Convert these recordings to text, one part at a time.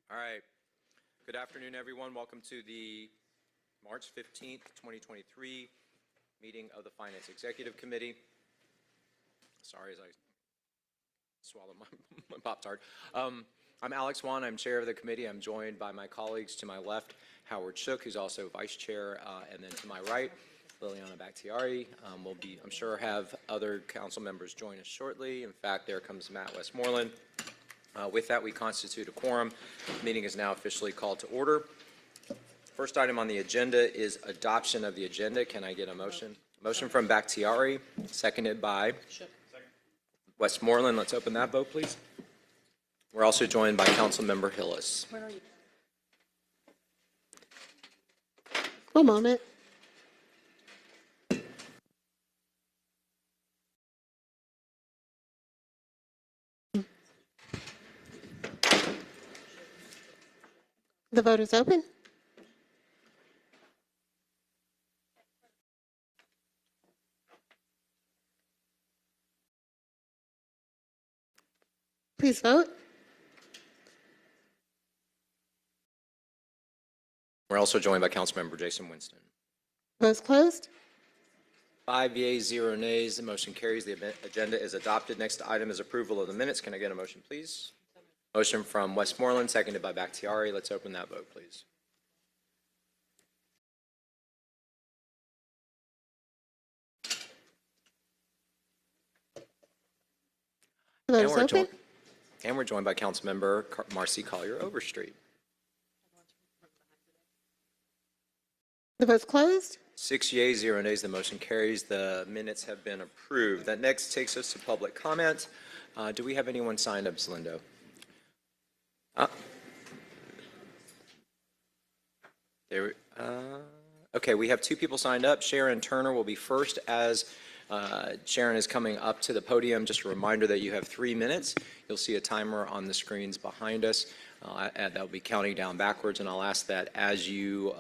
All right. Good afternoon, everyone. Welcome to the March 15th, 2023 meeting of the Finance Executive Committee. Sorry as I swallow my Pop-Tart. I'm Alex Wan. I'm chair of the committee. I'm joined by my colleagues to my left, Howard Shook, who's also vice chair, and then to my right, Liliana Bakhtiari. We'll be, I'm sure, have other council members join us shortly. In fact, there comes Matt Westmoreland. With that, we constitute a quorum. The meeting is now officially called to order. First item on the agenda is adoption of the agenda. Can I get a motion? Motion from Bakhtiari, seconded by Westmoreland. Let's open that vote, please. We're also joined by Councilmember Hillis. Where are you? One moment. The vote is open. Please vote. We're also joined by Councilmember Jason Winston. Vote's closed. 5 yeas, 0 nays. The motion carries. The agenda is adopted. Next item is approval of the minutes. Can I get a motion, please? Motion from Westmoreland, seconded by Bakhtiari. Let's open that vote, please. The vote is open. And we're joined by Councilmember Marcy Collier Overstreet. The vote's closed. 6 yeas, 0 nays. The motion carries. The minutes have been approved. That next takes us to public comment. Do we have anyone signed up, Slindo? Okay, we have 2 people signed up. Sharon Turner will be first. As Sharon is coming up to the podium, just a reminder that you have 3 minutes. You'll see a timer on the screens behind us. That'll be counting down backwards, and I'll ask that as you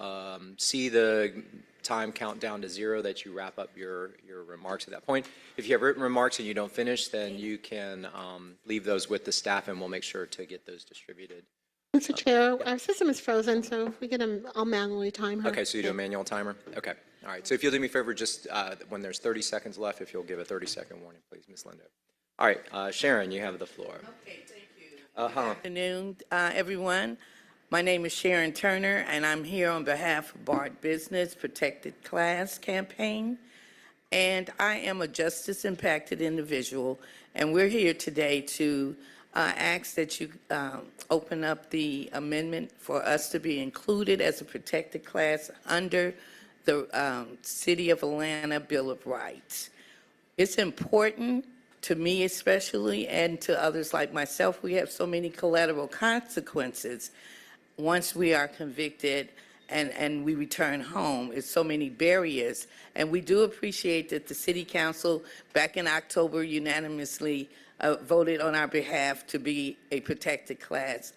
see the time count down to 0 that you wrap up your remarks at that point. If you have written remarks and you don't finish, then you can leave those with the staff, and we'll make sure to get those distributed. Mr. Chair, our system is frozen, so if we get them, I'll manually time her. Okay, so you do a manual timer? Okay, all right. So if you'll do me a favor, just when there's 30 seconds left, if you'll give a 30-second warning, please, Ms. Lindo. All right, Sharon, you have the floor. Okay, thank you. Good afternoon, everyone. My name is Sharon Turner, and I'm here on behalf of BART Business Protected Class Campaign. And I am a justice-impacted individual, and we're here today to ask that you open up the amendment for us to be included as a protected class under the City of Atlanta Bill of Rights. It's important to me especially, and to others like myself. We have so many collateral consequences once we are convicted and we return home. It's so many barriers. And we do appreciate that the City Council back in October unanimously voted on our behalf to be a protected class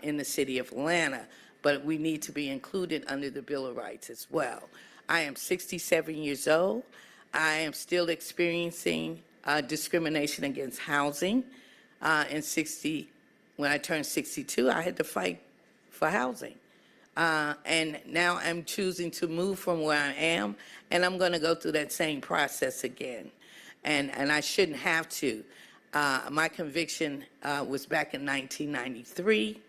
in the City of Atlanta. But we need to be included under the Bill of Rights as well. I am 67 years old. I am still experiencing discrimination against housing. When I turned 62, I had to fight for housing. And now I'm choosing to move from where I am, and I'm going to go through that same process again. And I shouldn't have to. My conviction was back in 1993,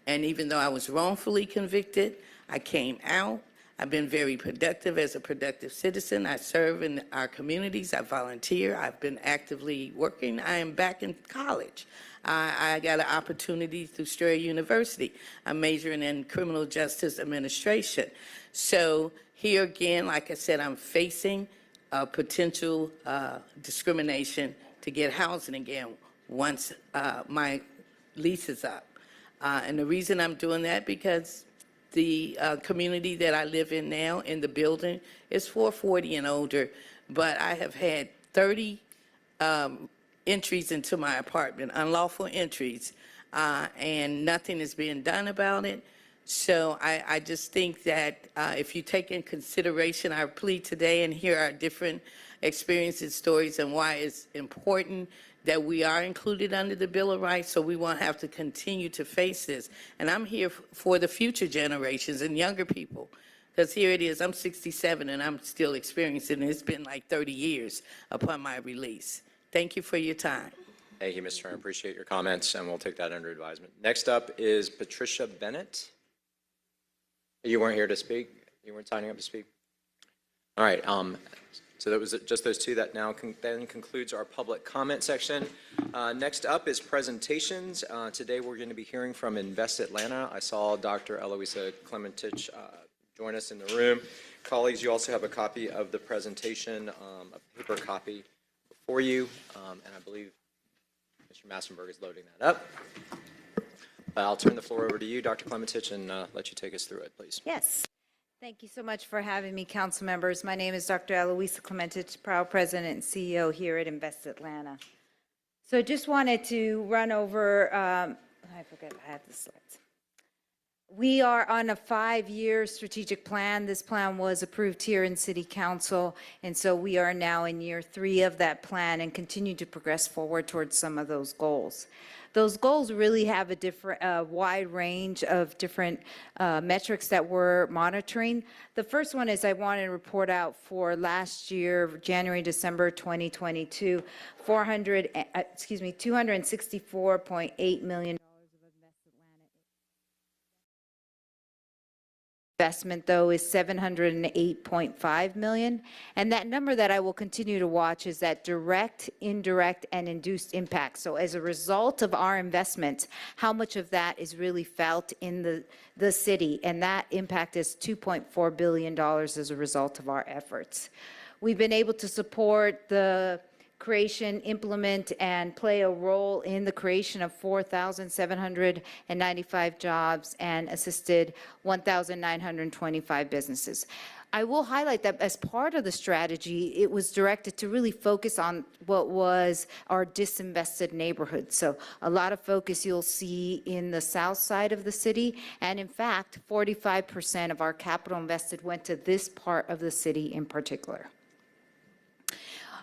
and even though I was wrongfully convicted, I came out. I've been very productive as a productive citizen. I serve in our communities. I volunteer. I've been actively working. I am back in college. I got an opportunity through Strayer University. I'm majoring in criminal justice administration. So here again, like I said, I'm facing potential discrimination to get housing again once my lease is up. And the reason I'm doing that because the community that I live in now in the building is 440 and older, but I have had 30 entries into my apartment, unlawful entries, and nothing is being done about it. So I just think that if you take in consideration our plea today, and here are different experiences, stories, and why it's important that we are included under the Bill of Rights, so we won't have to continue to face this. And I'm here for the future generations and younger people, because here it is, I'm 67 and I'm still experiencing it. It's been like 30 years upon my release. Thank you for your time. Thank you, Ms. Turner. Appreciate your comments, and we'll take that under advisement. Next up is Patricia Bennett. You weren't here to speak? You weren't signing up to speak? All right. So that was just those two. That now then concludes our public comment section. Next up is presentations. Today we're going to be hearing from Invest Atlanta. I saw Dr. Eloisa Clementich join us in the room. Colleagues, you also have a copy of the presentation, a paper copy before you, and I believe Mr. Massenberg is loading that up. I'll turn the floor over to you, Dr. Clementich, and let you take us through it, please. Yes. Thank you so much for having me, council members. My name is Dr. Eloisa Clementich, proud president and CEO here at Invest Atlanta. So just wanted to run over, I forget I had the slides. We are on a 5-year strategic plan. This plan was approved here in City Council, and so we are now in year 3 of that plan and continue to progress forward towards some of those goals. Those goals really have a wide range of different metrics that we're monitoring. The first one is I want to report out for last year, January, December 2022, $264.8 million. Investment, though, is $708.5 million, and that number that I will continue to watch is that direct, indirect, and induced impact. So as a result of our investments, how much of that is really felt in the city, and that impact is $2.4 billion as a result of our efforts. We've been able to support the creation, implement, and play a role in the creation of 4,795 jobs and assisted 1,925 businesses. I will highlight that as part of the strategy, it was directed to really focus on what was our disinvested neighborhoods. So a lot of focus you'll see in the south side of the city, and in fact, 45% of our capital invested went to this part of the city in particular.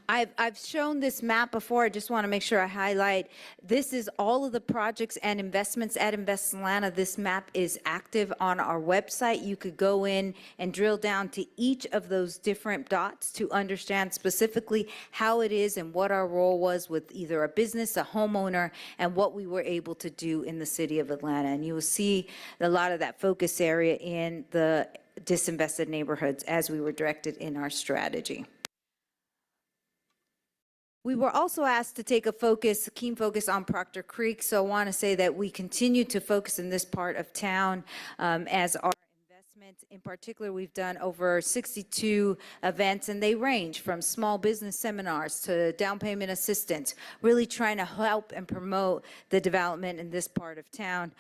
I've shown this map before. I just want to make sure I highlight. This is all of the projects and investments at Invest Atlanta. This map is active on our website. You could go in and drill down to each of those different dots to understand specifically how it is and what our role was with either a business, a homeowner, and what we were able to do in the city of Atlanta. And you will see a lot of that focus area in the disinvested neighborhoods as we were directed in our strategy. We were also asked to take a keen focus on Proctor Creek, so I want to say that we continue to focus in this part of town as our investments. In particular, we've done over 62 events, and they range from small business seminars to down payment assistance, really trying to help and promote the development in this part of town.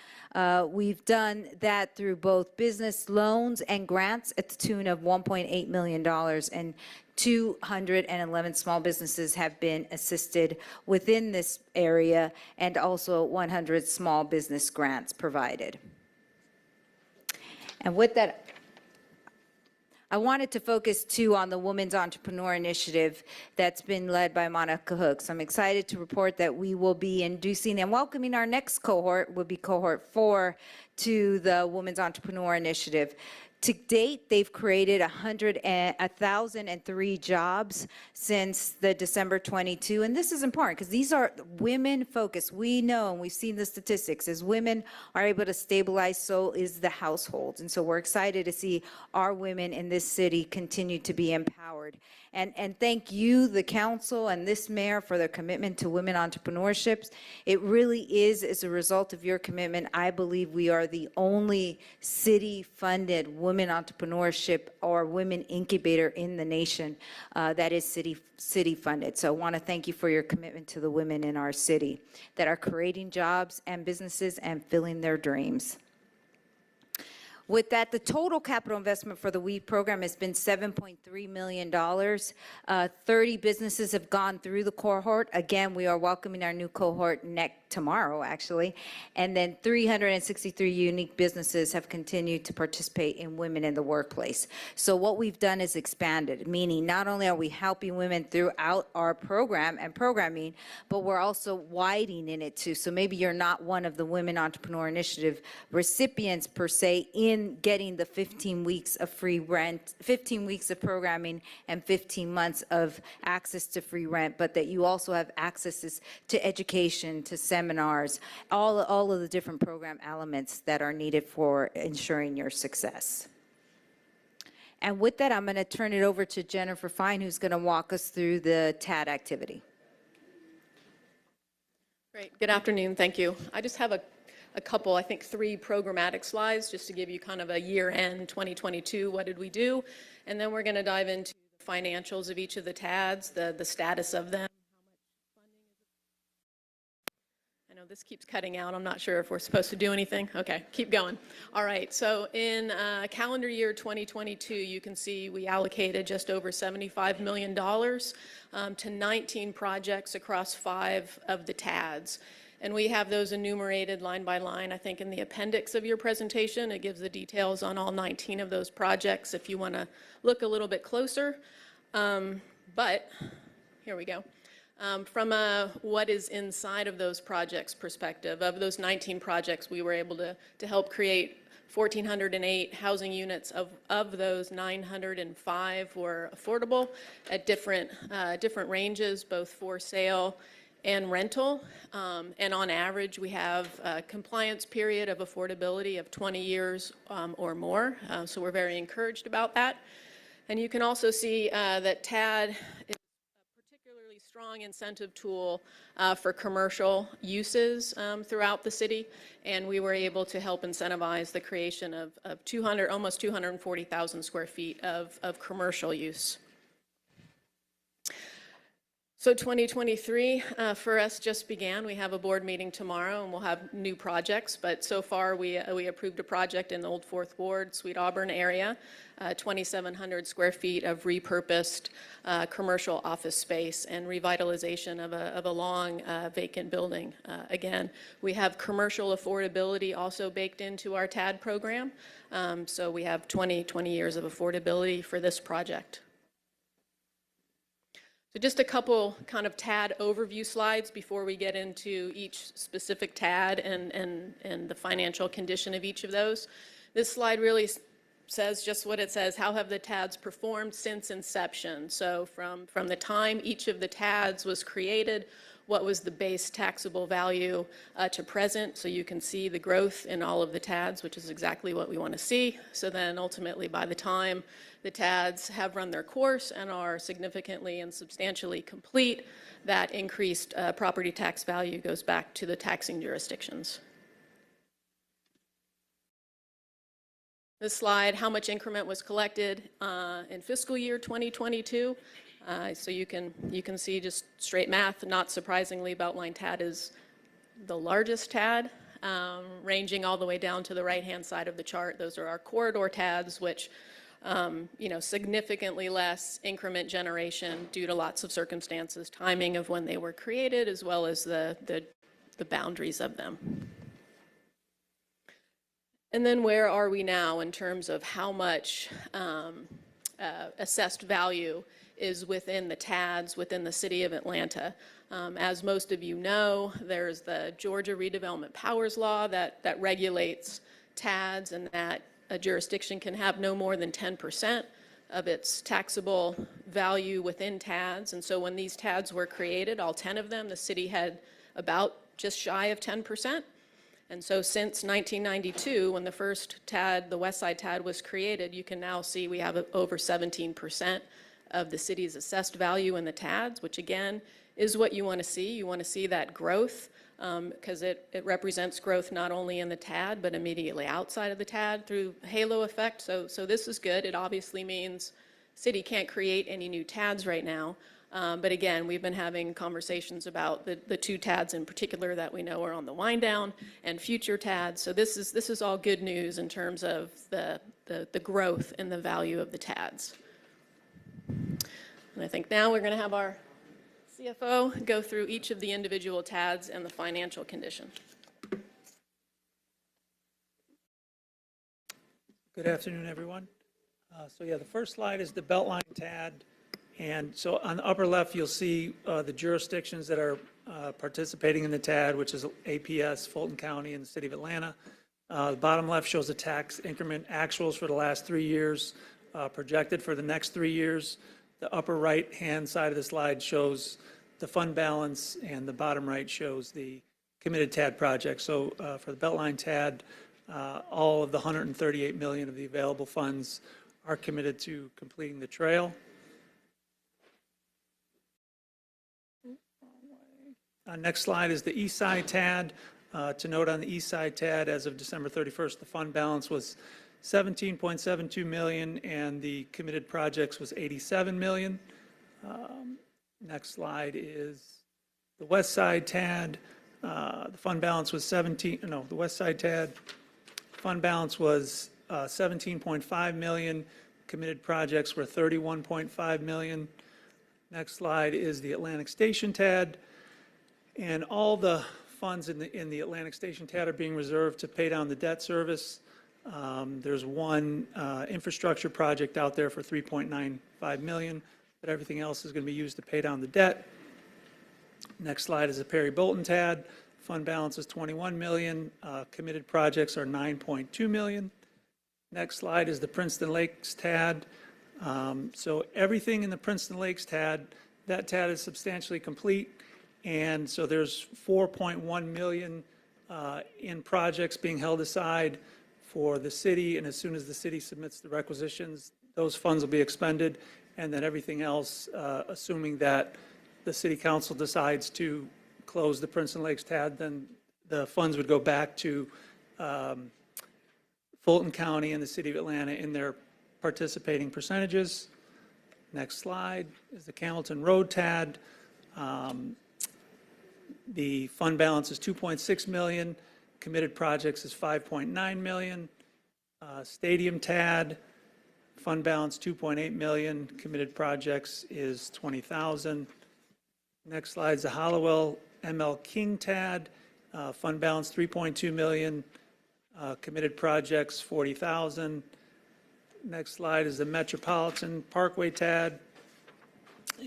We've done that through both business loans and grants at the tune of $1.8 million, and 211 small businesses have been assisted within this area, and also 100 small business grants provided. And with that, I wanted to focus too on the Women's Entrepreneur Initiative that's been led by Monica Hooks. I'm excited to report that we will be inducing and welcoming our next cohort, will be cohort 4, to the Women's Entrepreneur Initiative. To date, they've created 1,003 jobs since the December 22, and this is important because these are women focused. We know, and we've seen the statistics, as women are able to stabilize, so is the household. And so we're excited to see our women in this city continue to be empowered. And thank you, the council and this mayor, for their commitment to women entrepreneurships. It really is as a result of your commitment. I believe we are the only city-funded women entrepreneurship or women incubator in the nation that is city-funded. So I want to thank you for your commitment to the women in our city that are creating jobs and businesses and filling their dreams. With that, the total capital investment for the WEAP program has been $7.3 million. 30 businesses have gone through the cohort. Again, we are welcoming our new cohort tomorrow, actually. And then 363 unique businesses have continued to participate in Women in the Workplace. So what we've done is expanded, meaning not only are we helping women throughout our program and programming, but we're also widening it too. So maybe you're not one of the Women Entrepreneur Initiative recipients per se in getting the 15 weeks of free rent, 15 weeks of programming and 15 months of access to free rent, but that you also have access to education, to seminars, all of the different program elements that are needed for ensuring your success. And with that, I'm going to turn it over to Jennifer Fine, who's going to walk us through the TAD activity. Great. Good afternoon. Thank you. I just have a couple, I think 3 programmatic slides just to give you kind of a year-end 2022, what did we do? And then we're going to dive into the financials of each of the TADs, the status of them. I know this keeps cutting out. I'm not sure if we're supposed to do anything. Okay, keep going. All right, so in calendar year 2022, you can see we allocated just over $75 million to 19 projects across 5 of the TADs. And we have those enumerated line by line, I think, in the appendix of your presentation. It gives the details on all 19 of those projects if you want to look a little bit closer. But here we go. From a what is inside of those projects perspective, of those 19 projects, we were able to help create 1,408 housing units. Of those, 905 were affordable at different ranges, both for sale and rental. And on average, we have a compliance period of affordability of 20 years or more. So we're very encouraged about that. And you can also see that TAD is strong incentive tool for commercial uses throughout the city, and we were able to help incentivize the creation of almost 240,000 square feet of commercial use. So 2023 for us just began. We have a board meeting tomorrow, and we'll have new projects. But so far, we approved a project in the Old Fourth Ward, Sweet Auburn area, 2,700 square feet of repurposed commercial office space and revitalization of a long vacant building. Again, we have commercial affordability also baked into our TAD program. So we have 20 years of affordability for this project. So just a couple kind of TAD overview slides before we get into each specific TAD and the financial condition of each of those. This slide really says just what it says. How have the TADs performed since inception? So from the time each of the TADs was created, what was the base taxable value to present? So you can see the growth in all of the TADs, which is exactly what we want to see. So then ultimately, by the time the TADs have run their course and are significantly and substantially complete, that increased property tax value goes back to the taxing jurisdictions. This slide, how much increment was collected in fiscal year 2022. So you can see just straight math, not surprisingly, Beltline TAD is the largest TAD, ranging all the way down to the right-hand side of the chart. Those are our corridor TADs, which significantly less increment generation due to lots of circumstances, timing of when they were created, as well as the boundaries of them. And then where are we now in terms of how much assessed value is within the TADs within the city of Atlanta? As most of you know, there's the Georgia Redevelopment Powers Law that regulates TADs, and that a jurisdiction can have no more than 10% of its taxable value within TADs. And so when these TADs were created, all 10 of them, the city had about just shy of 10%. And so since 1992, when the first TAD, the West Side TAD, was created, you can now see we have over 17% of the city's assessed value in the TADs, which again is what you want to see. You want to see that growth because it represents growth not only in the TAD, but immediately outside of the TAD through halo effect. So this is good. It obviously means city can't create any new TADs right now, But again, we've been having conversations about the two TADs in particular that we know are on the wind down and future TADs. So this is all good news in terms of the growth and the value of the TADs. And I think now we're going to have our CFO go through each of the individual TADs and the financial condition. Good afternoon, everyone. So yeah, the first slide is the Beltline TAD. And so on the upper left, you'll see the jurisdictions that are participating in the TAD, which is APS, Fulton County, and the City of Atlanta. The bottom left shows the tax increment actuals for the last 3 years, projected for the next 3 years. The upper right-hand side of the slide shows the fund balance, and the bottom right shows the committed TAD project. So for the Beltline TAD, all of the $138 million of the available funds are committed to completing the trail. Next slide is the East Side TAD. To note on the East Side TAD, as of December 31st, the fund balance was $17.72 million, and the committed projects was $87 million. Next slide is the West Side TAD. The fund balance was the West Side TAD fund balance was $17.5 million. Committed projects were $31.5 million. Next slide is the Atlantic Station TAD. And all the funds in the Atlantic Station TAD are being reserved to pay down the debt service. There's one infrastructure project out there for $3.95 million, but everything else is going to be used to pay down the debt. Next slide is the Perry Bolton TAD. Fund balance is $21 million. Committed projects are $9.2 million. Next slide is the Princeton Lakes TAD. So everything in the Princeton Lakes TAD, that TAD is substantially complete. And so there's $4.1 million in projects being held aside for the city. And as soon as the city submits the requisitions, those funds will be expended. And then everything else, assuming that the city council decides to close the Princeton Lakes TAD, then the funds would go back to Fulton County and the City of Atlanta in their participating percentages. Next slide is the Camilton Road TAD. The fund balance is $2.6 million. Committed projects is $5.9 million. Stadium TAD, fund balance $2.8 million. Committed projects is $20,000. Next slide is the Hollowell ML King TAD. Fund balance $3.2 million. Committed projects $40,000. Next slide is the Metropolitan Parkway TAD.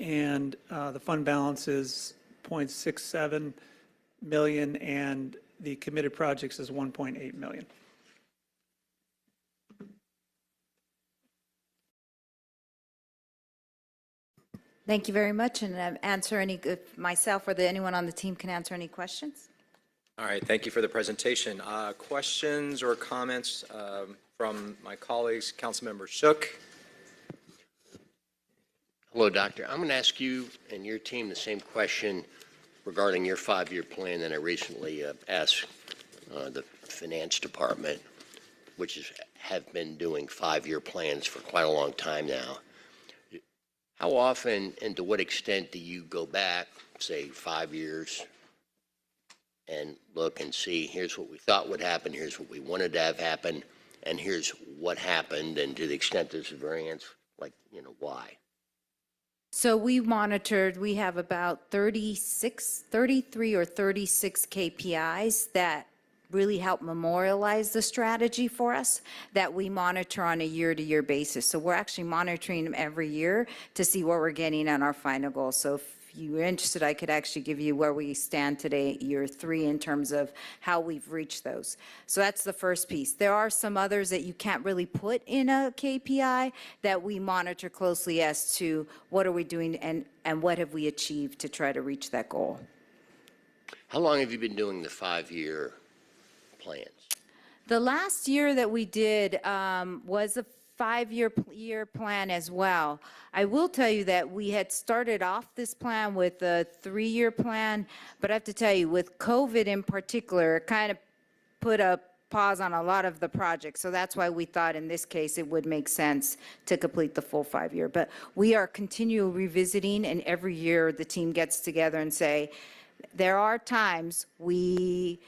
And the fund balance is $0.67 million, and the committed projects is $1.8 million. Thank you very much, and answer any, if myself or anyone on the team can answer any questions. All right, thank you for the presentation. Questions or comments from my colleagues? Councilmember Shook. Hello, Doctor. I'm going to ask you and your team the same question regarding your 5-year plan that I recently asked the Finance Department, which have been doing 5-year plans for quite a long time now. How often and to what extent do you go back, say 5 years, and look and see, here's what we thought would happen, here's what we wanted to have happen, and here's what happened, and to the extent there's a variance, like, why? So we monitored, we have about 33 or 36 KPIs that really help memorialize the strategy for us that we monitor on a year-to-year basis. So we're actually monitoring them every year to see what we're getting on our final goals. So if you're interested, I could actually give you where we stand today, year 3, in terms of how we've reached those. So that's the first piece. There are some others that you can't really put in a KPI that we monitor closely as to what are we doing and what have we achieved to try to reach that goal. How long have you been doing the 5-year plans? The last year that we did was a 5-year plan as well. I will tell you that we had started off this plan with a 3-year plan, but I have to tell you, with COVID in particular, it kind of put a pause on a lot of the projects. So that's why we thought in this case, it would make sense to complete the full 5-year. But we are continually revisiting, and every year the team gets together and say, there are times we,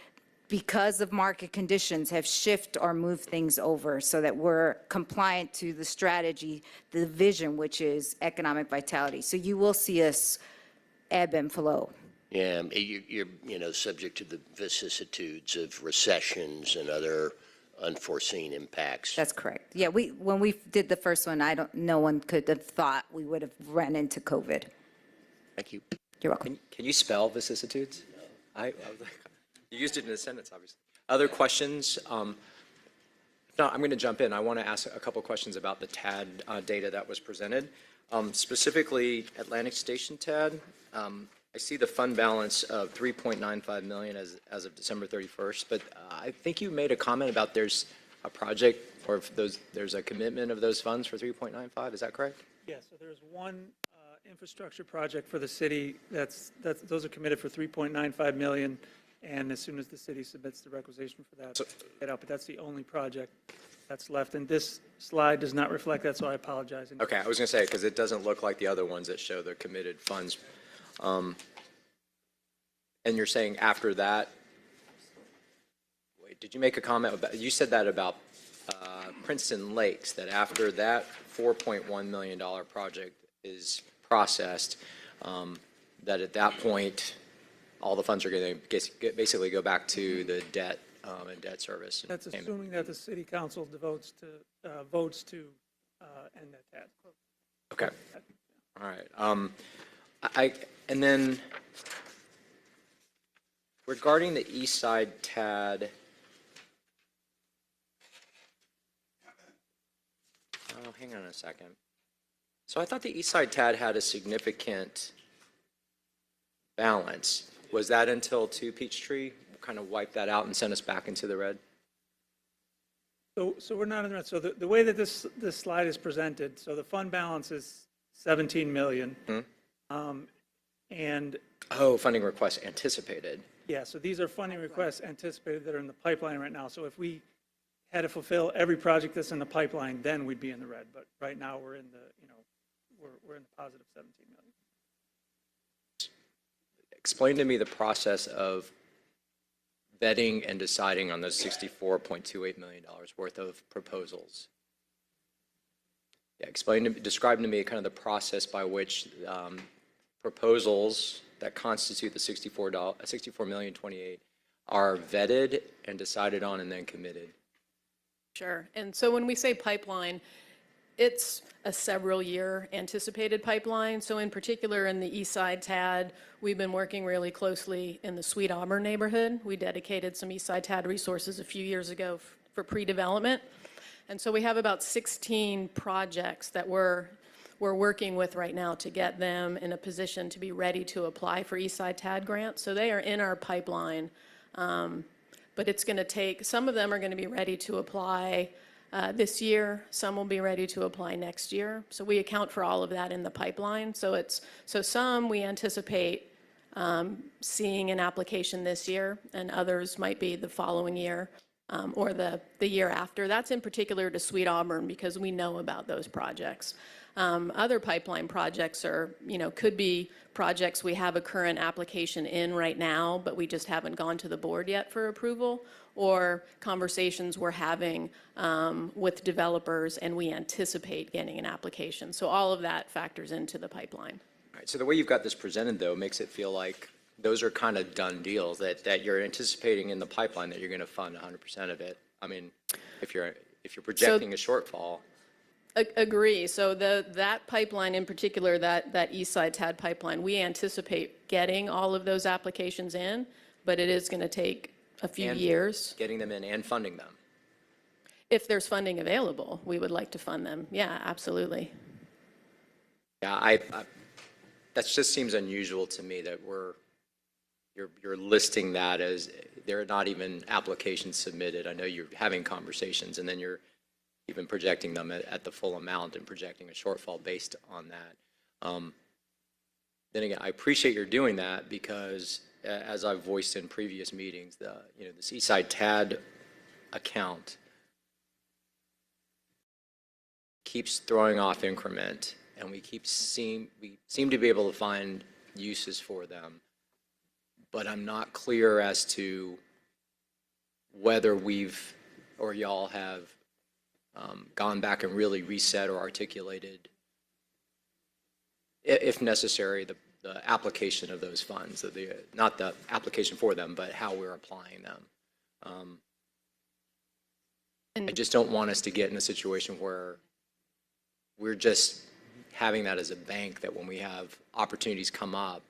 because of market conditions, have shift or moved things over so that we're compliant to the strategy, the vision, which is economic vitality. So you will see us ebb and flow. Yeah, you're subject to the vicissitudes of recessions and other unforeseen impacts. That's correct. Yeah, when we did the first one, no one could have thought we would have run into COVID. Thank you. You're welcome. Can you spell vicissitudes? I was like, you used it in a sentence, obviously. Other questions? No, I'm going to jump in. I want to ask a couple questions about the TAD data that was presented. Specifically, Atlantic Station TAD. I see the fund balance of $3.95 million as of December 31st, but I think you made a comment about there's a project or if there's a commitment of those funds for 3.95. Is that correct? Yeah, so there's one infrastructure project for the city those are committed for $3.95 million, and as soon as the city submits the requisition for that, get out. But that's the only project that's left, and this slide does not reflect that, so I apologize. Okay, I was going to say, because it doesn't look like the other ones that show the committed funds. And you're saying after that, wait, did you make a comment about, you said that about Princeton Lakes, that after that $4.1 million project is processed, that at that point, all the funds are going to basically go back to the debt and debt service. That's assuming that the city council votes to end that TAD. Okay, all right. And then regarding the East Side TAD, oh, hang on a second. So I thought the East Side TAD had a significant balance. Was that until 2 Peachtree kind of wiped that out and sent us back into the red? So we're not in the red. So the way that this slide is presented, so the fund balance is 17 million. And Oh, funding requests anticipated. yeah, so these are funding requests anticipated that are in the pipeline right now. So if we had to fulfill every project that's in the pipeline, then we'd be in the red. But right now, we're in the, we're in the positive 17 million. Explain to me the process of vetting and deciding on those $64.28 million worth of proposals. Yeah, describe to me kind of the process by which proposals that constitute the $64,028,000 are vetted and decided on and then committed. Sure. And so when we say pipeline, it's a several-year anticipated pipeline. So in particular, in the East Side TAD, we've been working really closely in the Sweet Auburn neighborhood. We dedicated some East Side TAD resources a few years ago for pre-development. And so we have about 16 projects that we're working with right now to get them in a position to be ready to apply for East Side TAD grants. So they are in our pipeline, but it's going to take, some of them are going to be ready to apply this year, some will be ready to apply next year. So we account for all of that in the pipeline. So some we anticipate seeing an application this year, and others might be the following year or the year after. That's in particular to Sweet Auburn because we know about those projects. Other pipeline projects are, could be projects we have a current application in right now, but we just haven't gone to the board yet for approval, or conversations we're having with developers and we anticipate getting an application. So all of that factors into the pipeline. All right, so the way you've got this presented, though, makes it feel like those are kind of done deals, that you're anticipating in the pipeline that you're going to fund 100% of it. I mean, if you're projecting a shortfall. Agree. So that pipeline in particular, that East Side TAD pipeline, we anticipate getting all of those applications in, but it is going to take a few years. Getting them in and funding them. If there's funding available, we would like to fund them. Yeah, absolutely. Yeah, that just seems unusual to me that you're listing that as there are not even applications submitted. I know you're having conversations and then you're even projecting them at the full amount and projecting a shortfall based on that. Then again, I appreciate you're doing that because as I've voiced in previous meetings, the East Side TAD account keeps throwing off increment, and we seem to be able to find uses for them, but I'm not clear as to whether we've, or y'all have, gone back and really reset or articulated, if necessary, the application of those funds, not the application for them, but how we're applying them. I just don't want us to get in a situation where we're just having that as a bank, that when we have opportunities come up,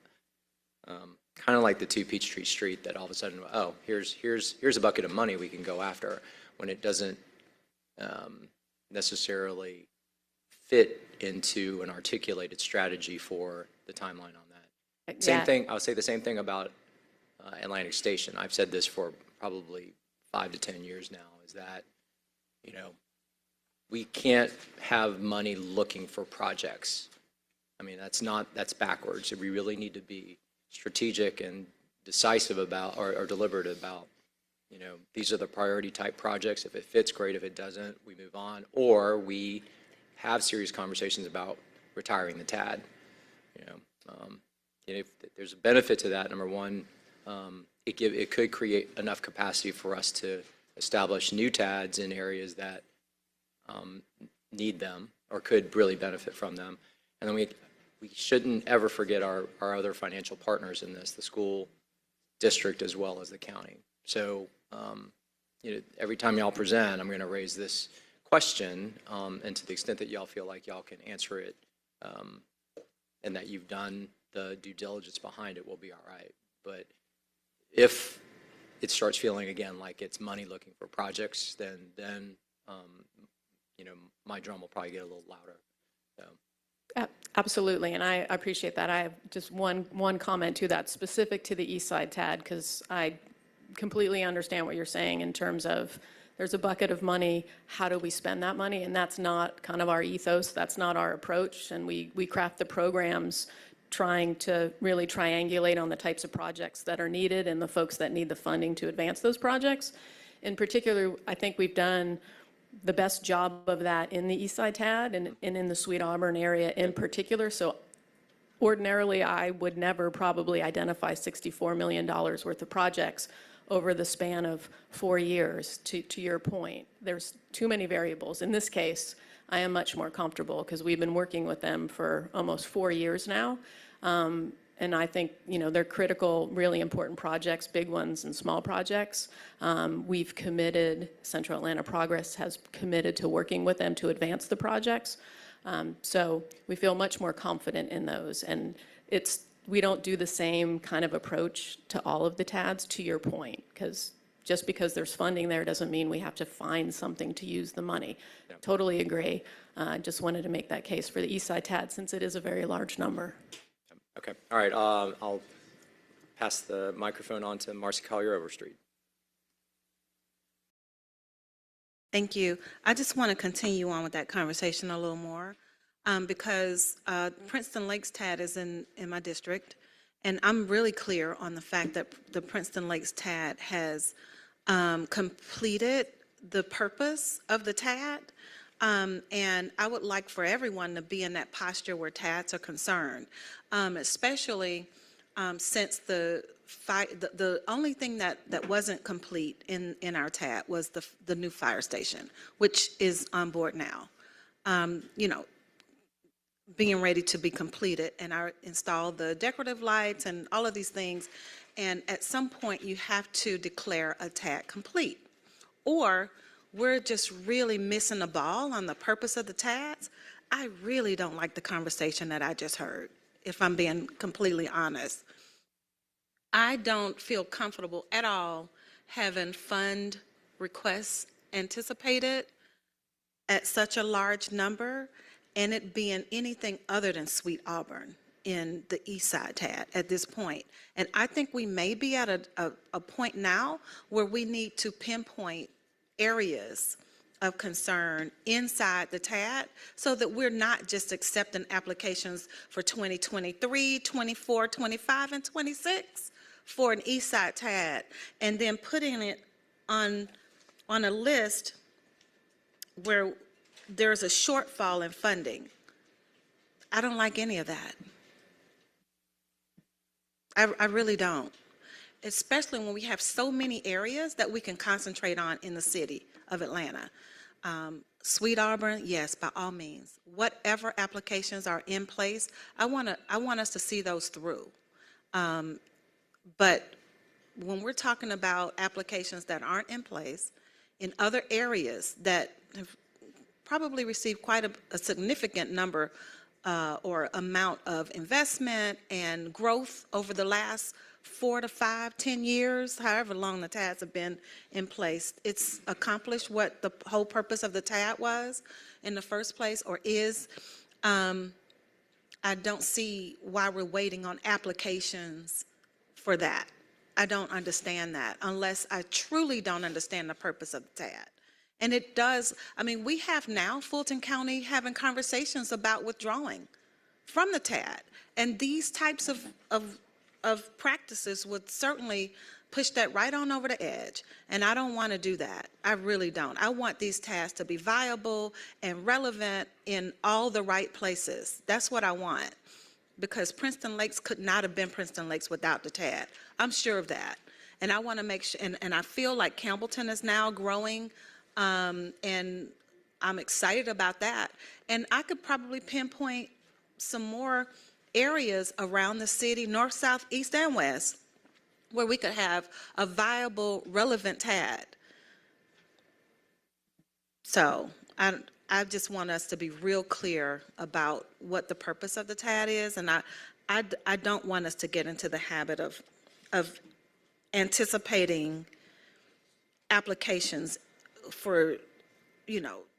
kind of like the 2 Peachtree Street, that all of a sudden, oh, here's a bucket of money we can go after, when it doesn't necessarily fit into an articulated strategy for the timeline on that. Same Yeah. thing, I'll say the same thing about Atlantic Station. I've said this for probably 5 to 10 years now, is that, we can't have money looking for projects. I mean, that's backwards. We really need to be strategic and decisive about, or deliberate about, these are the priority type projects. If it fits, great. If it doesn't, we move on. Or we have serious conversations about retiring the TAD. If there's a benefit to that, number one, it could create enough capacity for us to establish new TADs in areas that need them or could really benefit from them. And then we shouldn't ever forget our other financial partners in this, the school district as well as the county. So every time y'all present, I'm going to raise this question, and to the extent that y'all feel like y'all can answer it, and that you've done the due diligence behind it, we'll be all right. But if it starts feeling again like it's money looking for projects, then my drum will probably get a little louder. So. Absolutely, and I appreciate that. I have just one comment to that, specific to the East Side TAD, because I completely understand what you're saying in terms of there's a bucket of money, how do we spend that money? And that's not kind of our ethos, that's not our approach, and we craft the programs trying to really triangulate on the types of projects that are needed and the folks that need the funding to advance those projects. In particular, I think we've done the best job of that in the East Side TAD and in the Sweet Auburn area in particular. So ordinarily, I would never probably identify $64 million worth of projects over the span of 4 years, to your point. There's too many variables. In this case, I am much more comfortable because we've been working with them for almost 4 years now. And I think, they're critical, really important projects, big ones and small projects. We've committed, Central Atlanta Progress has committed to working with them to advance the projects. So we feel much more confident in those. And we don't do the same kind of approach to all of the TADs, to your point, because just because there's funding there doesn't mean we have to find something to use the money. Yep. Totally agree. Just wanted to make that case for the East Side TAD since it is a very large number. Okay, all right, I'll pass the microphone on to Marcy Collier, Overstreet. Thank you. I just want to continue on with that conversation a little more because Princeton Lakes TAD is in my district, and I'm really clear on the fact that the Princeton Lakes TAD has completed the purpose of the TAD, and I would like for everyone to be in that posture where TADs are concerned, especially since the only thing that wasn't complete in our TAD was the new fire station, which is on board now. Being ready to be completed, and I installed the decorative lights and all of these things. And at some point, you have to declare a TAD complete, or we're just really missing the ball on the purpose of the TADs. I really don't like the conversation that I just heard, if I'm being completely honest. I don't feel comfortable at all having fund requests anticipated at such a large number and it being anything other than Sweet Auburn in the East Side TAD at this point. And I think we may be at a point now where we need to pinpoint areas of concern inside the TAD so that we're not just accepting applications for 2023, 24, 25, and 26 for an East Side TAD and then putting it on on a list where there's a shortfall in funding. I don't like any of that. I really don't. Especially when we have so many areas that we can concentrate on in the city of Atlanta. Sweet Auburn, yes, by all means. Whatever applications are in place, I want us to see those through. But when we're talking about applications that aren't in place in other areas that have probably received quite a significant number or amount of investment and growth over the last 4 to 5, 10 years, however long the TADs have been in place, it's accomplished what the whole purpose of the TAD was in the first place or is. I don't see why we're waiting on applications for that. I don't understand that unless I truly don't understand the purpose of the TAD. And it does, I mean, we have now Fulton County having conversations about withdrawing from the TAD. And these types of practices would certainly push that right on over the edge. And I don't want to do that. I really don't. I want these TADs to be viable and relevant in all the right places. That's what I want. Because Princeton Lakes could not have been Princeton Lakes without the TAD. I'm sure of that. And I want to make sure, and I feel like Campbellton is now growing, and I'm excited about that. And I could probably pinpoint some more areas around the city, north, south, east, and west, where we could have a viable, relevant TAD. So I just want us to be real clear about what the purpose of the TAD is, and I don't want us to get into the habit of anticipating applications for,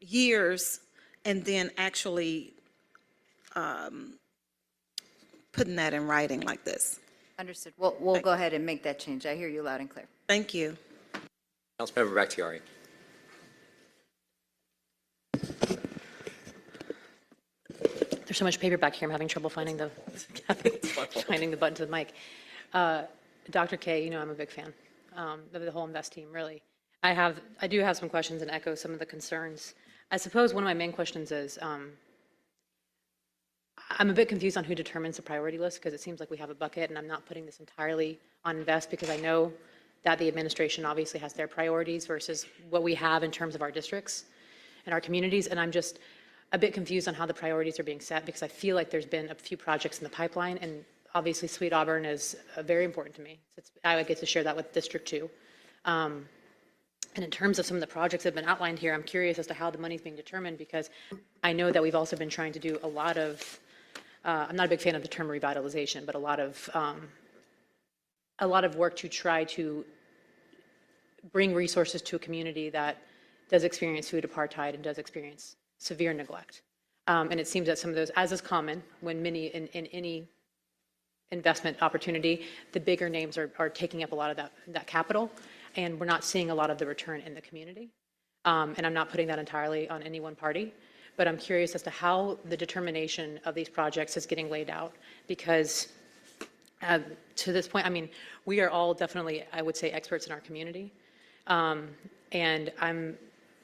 years and then actually putting that in writing like this. Understood. We'll go ahead and make that change. I hear you loud and clear. Thank you. Councilmember Bakhtiari. There's so much paper back here, I'm having trouble finding the button to the mic. Dr. K, I'm a big fan of the whole Invest team, really. I do have some questions and echo some of the concerns. I suppose one of my main questions is, I'm a bit confused on who determines the priority list, because it seems like we have a bucket, and I'm not putting this entirely on Invest, because I know that the administration obviously has their priorities versus what we have in terms of our districts and our communities, and I'm just a bit confused on how the priorities are being set, because I feel like there's been a few projects in the pipeline, and obviously Sweet Auburn is very important to me. I get to share that with District 2. And in terms of some of the projects that have been outlined here, I'm curious as to how the money is being determined, because I know that we've also been trying to do a lot of, I'm not a big fan of the term revitalization, but a lot of work to try to bring resources to a community that does experience food apartheid and does experience severe neglect. And it seems that some of those, as is common when in any investment opportunity, the bigger names are taking up a lot of that capital, and we're not seeing a lot of the return in the community. And I'm not putting that entirely on any one party, but I'm curious as to how the determination of these projects is getting laid out, because to this point, I mean, we are all definitely, I would say, experts in our community. And I'm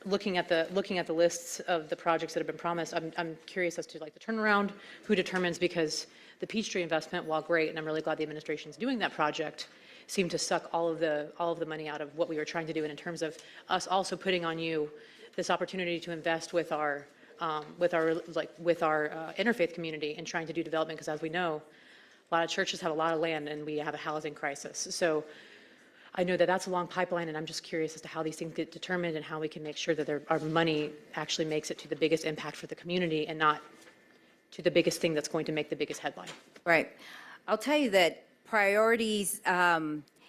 looking at the lists of the projects that have been promised. I'm curious as to like the turnaround, who determines, because the Peachtree investment, while great, and I'm really glad the administration's doing that project, seemed to suck all of the money out of what we were trying to do. And in terms of us also putting on you this opportunity to invest with our interfaith community and trying to do development, because as we know, a lot of churches have a lot of land and we have a housing crisis. So I know that that's a long pipeline, and I'm just curious as to how these things get determined and how we can make sure that our money actually makes it to the biggest impact for the community and not to the biggest thing that's going to make the biggest headline. Right. I'll tell you that priorities,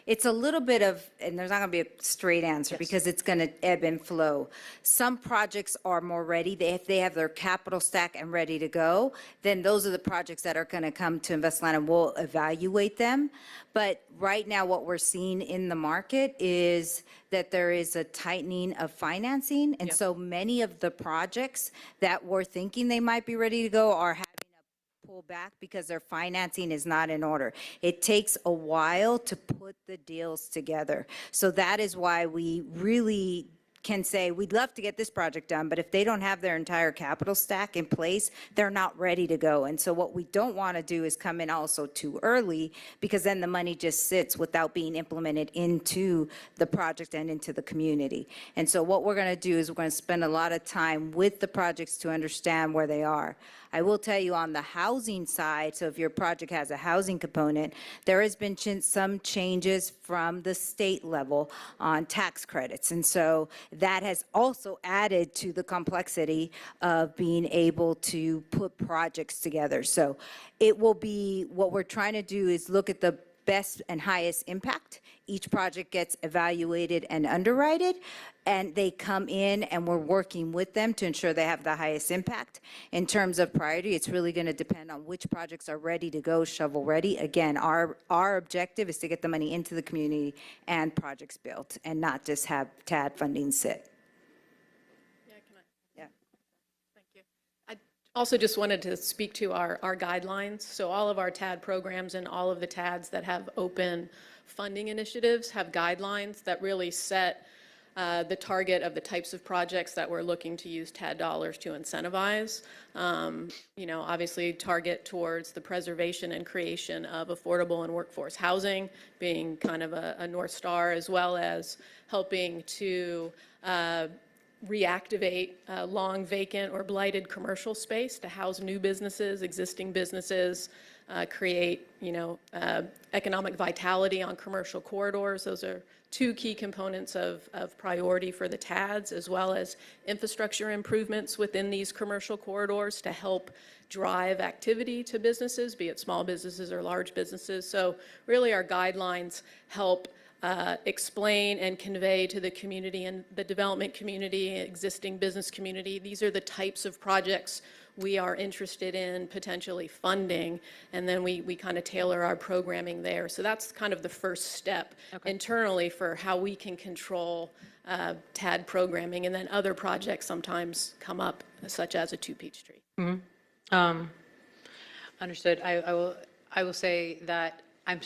it's a little bit of, and there's not going to be a straight answer because it's going to ebb and flow. Some projects are more ready. If they have their capital stack and ready to go, then those are the projects that are going to come to Invest Atlanta. We'll evaluate them. But right now, what we're seeing in the market is that there is a tightening of financing. And so many of the projects that we're thinking they might be ready to go are having pull back because their financing is not in order. It takes a while to put the deals together. So that is why we really can say, we'd love to get this project done, but if they don't have their entire capital stack in place, they're not ready to go. And so what we don't want to do is come in also too early, because then the money just sits without being implemented into the project and into the community. And so what we're going to do is we're going to spend a lot of time with the projects to understand where they are. I will tell you on the housing side, so if your project has a housing component, there has been some changes from the state level on tax credits. And so that has also added to the complexity of being able to put projects together. So it will be, what we're trying to do is look at the best and highest impact. Each project gets evaluated and underwritten, and they come in and we're working with them to ensure they have the highest impact. In terms of priority, it's really going to depend on which projects are ready to go, shovel ready. Again, our objective is to get the money into the community and projects built, and not just have TAD funding sit. Yeah, can I? Yeah. Thank you. I also just wanted to speak to our guidelines. So all of our TAD programs and all of the TADs that have open funding initiatives have guidelines that really set the target of the types of projects that we're looking to use TAD dollars to incentivize. Obviously target towards the preservation and creation of affordable and workforce housing being kind of a North Star, as well as helping to reactivate long vacant or blighted commercial space to house new businesses, existing businesses, create, economic vitality on commercial corridors. Those are two key components of priority for the TADs, as well as infrastructure improvements within these commercial corridors to help drive activity to businesses, be it small businesses or large businesses. So really our guidelines help explain and convey to the community and the development community, existing business community, these are the types of projects we are interested in potentially funding, and then we kind of tailor our programming there. So that's kind of the first step internally for how we can control TAD programming, and then other projects sometimes come up, such as a Two Peachtree. Understood. I will say that I'm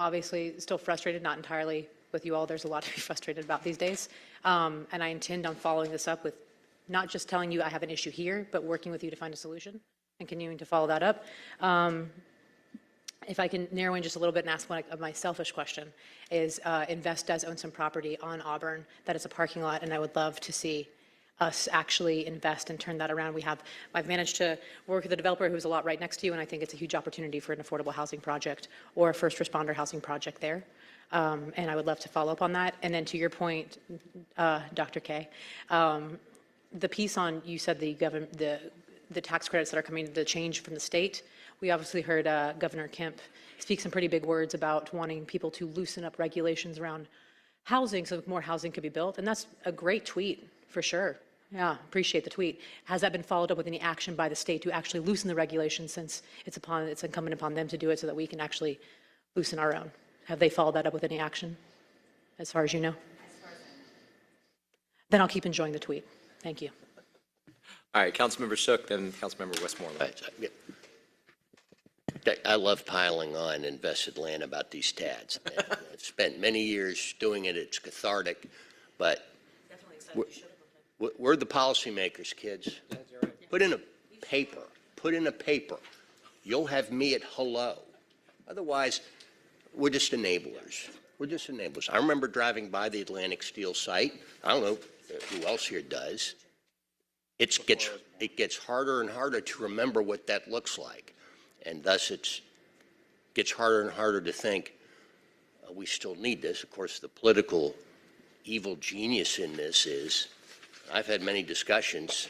obviously still frustrated, not entirely with you all. There's a lot to be frustrated about these days. And I intend on following this up with not just telling you I have an issue here, but working with you to find a solution and continuing to follow that up. If I can narrow in just a little bit and ask one of my selfish question is, Invest does own some property on Auburn that is a parking lot, and I would love to see us actually invest and turn that around. I've managed to work with a developer who's a lot right next to you, and I think it's a huge opportunity for an affordable housing project or a first responder housing project there. And I would love to follow up on that. And then to your point, Dr. K, the piece on, you said the tax credits that are coming, the change from the state. We obviously heard Governor Kemp speak some pretty big words about wanting people to loosen up regulations around housing so more housing could be built. And that's a great tweet, for sure. Yeah, appreciate the tweet. Has that been followed up with any action by the state to actually loosen the regulations, since it's incumbent upon them to do it so that we can actually loosen our own? Have they followed that up with any action, as far as you know? Then I'll keep enjoying the tweet. Thank you. All right, Councilmember Shook, then Councilmember Westmoreland. I love piling on Invest Atlanta about these TADs. I've spent many years doing it. It's cathartic, but we're the policymakers, kids. Put in a paper. You'll have me at hello. Otherwise, we're just enablers. I remember driving by the Atlantic Steel site. I don't know who else here does. It gets harder and harder to remember what that looks like. And thus it gets harder and harder to think we still need this. Of course, the political evil genius in this is, I've had many discussions,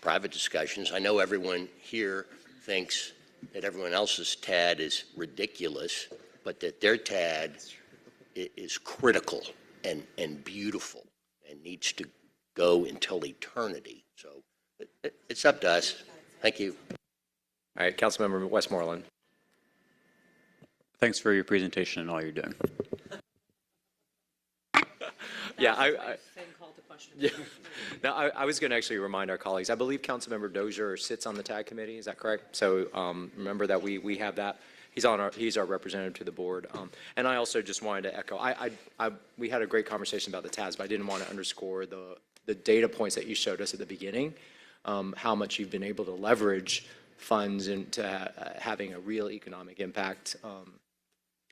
private discussions. I know everyone here thinks that everyone else's TAD is ridiculous, but that their TAD is critical and beautiful and needs to go until eternity. So it's up to us. Thank you. All right, Councilmember Westmoreland. Thanks for your presentation and all you're doing. Yeah, I was going to actually remind our colleagues, I believe Councilmember Dozier sits on the TAG committee, is that correct? So remember that we have that. he's our representative to the board. And I also just wanted to echo, we had a great conversation about the TADs, but I didn't want to underscore the data points that you showed us at the beginning, how much you've been able to leverage funds into having a real economic impact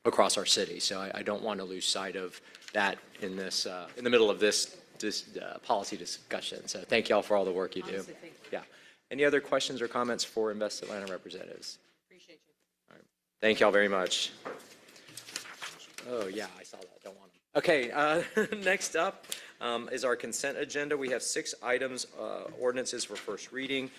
across our city. So I don't want to lose sight of that in this, in the middle of this policy discussion. So thank you all for all the work you do. Honestly, thank you. Yeah. Any other questions or comments for Invest Atlanta representatives? Appreciate you. All right. Thank you all very much. Oh, yeah, I saw that. Don't want them. Okay, next up is our consent agenda. We have 6 items, ordinances for first reading.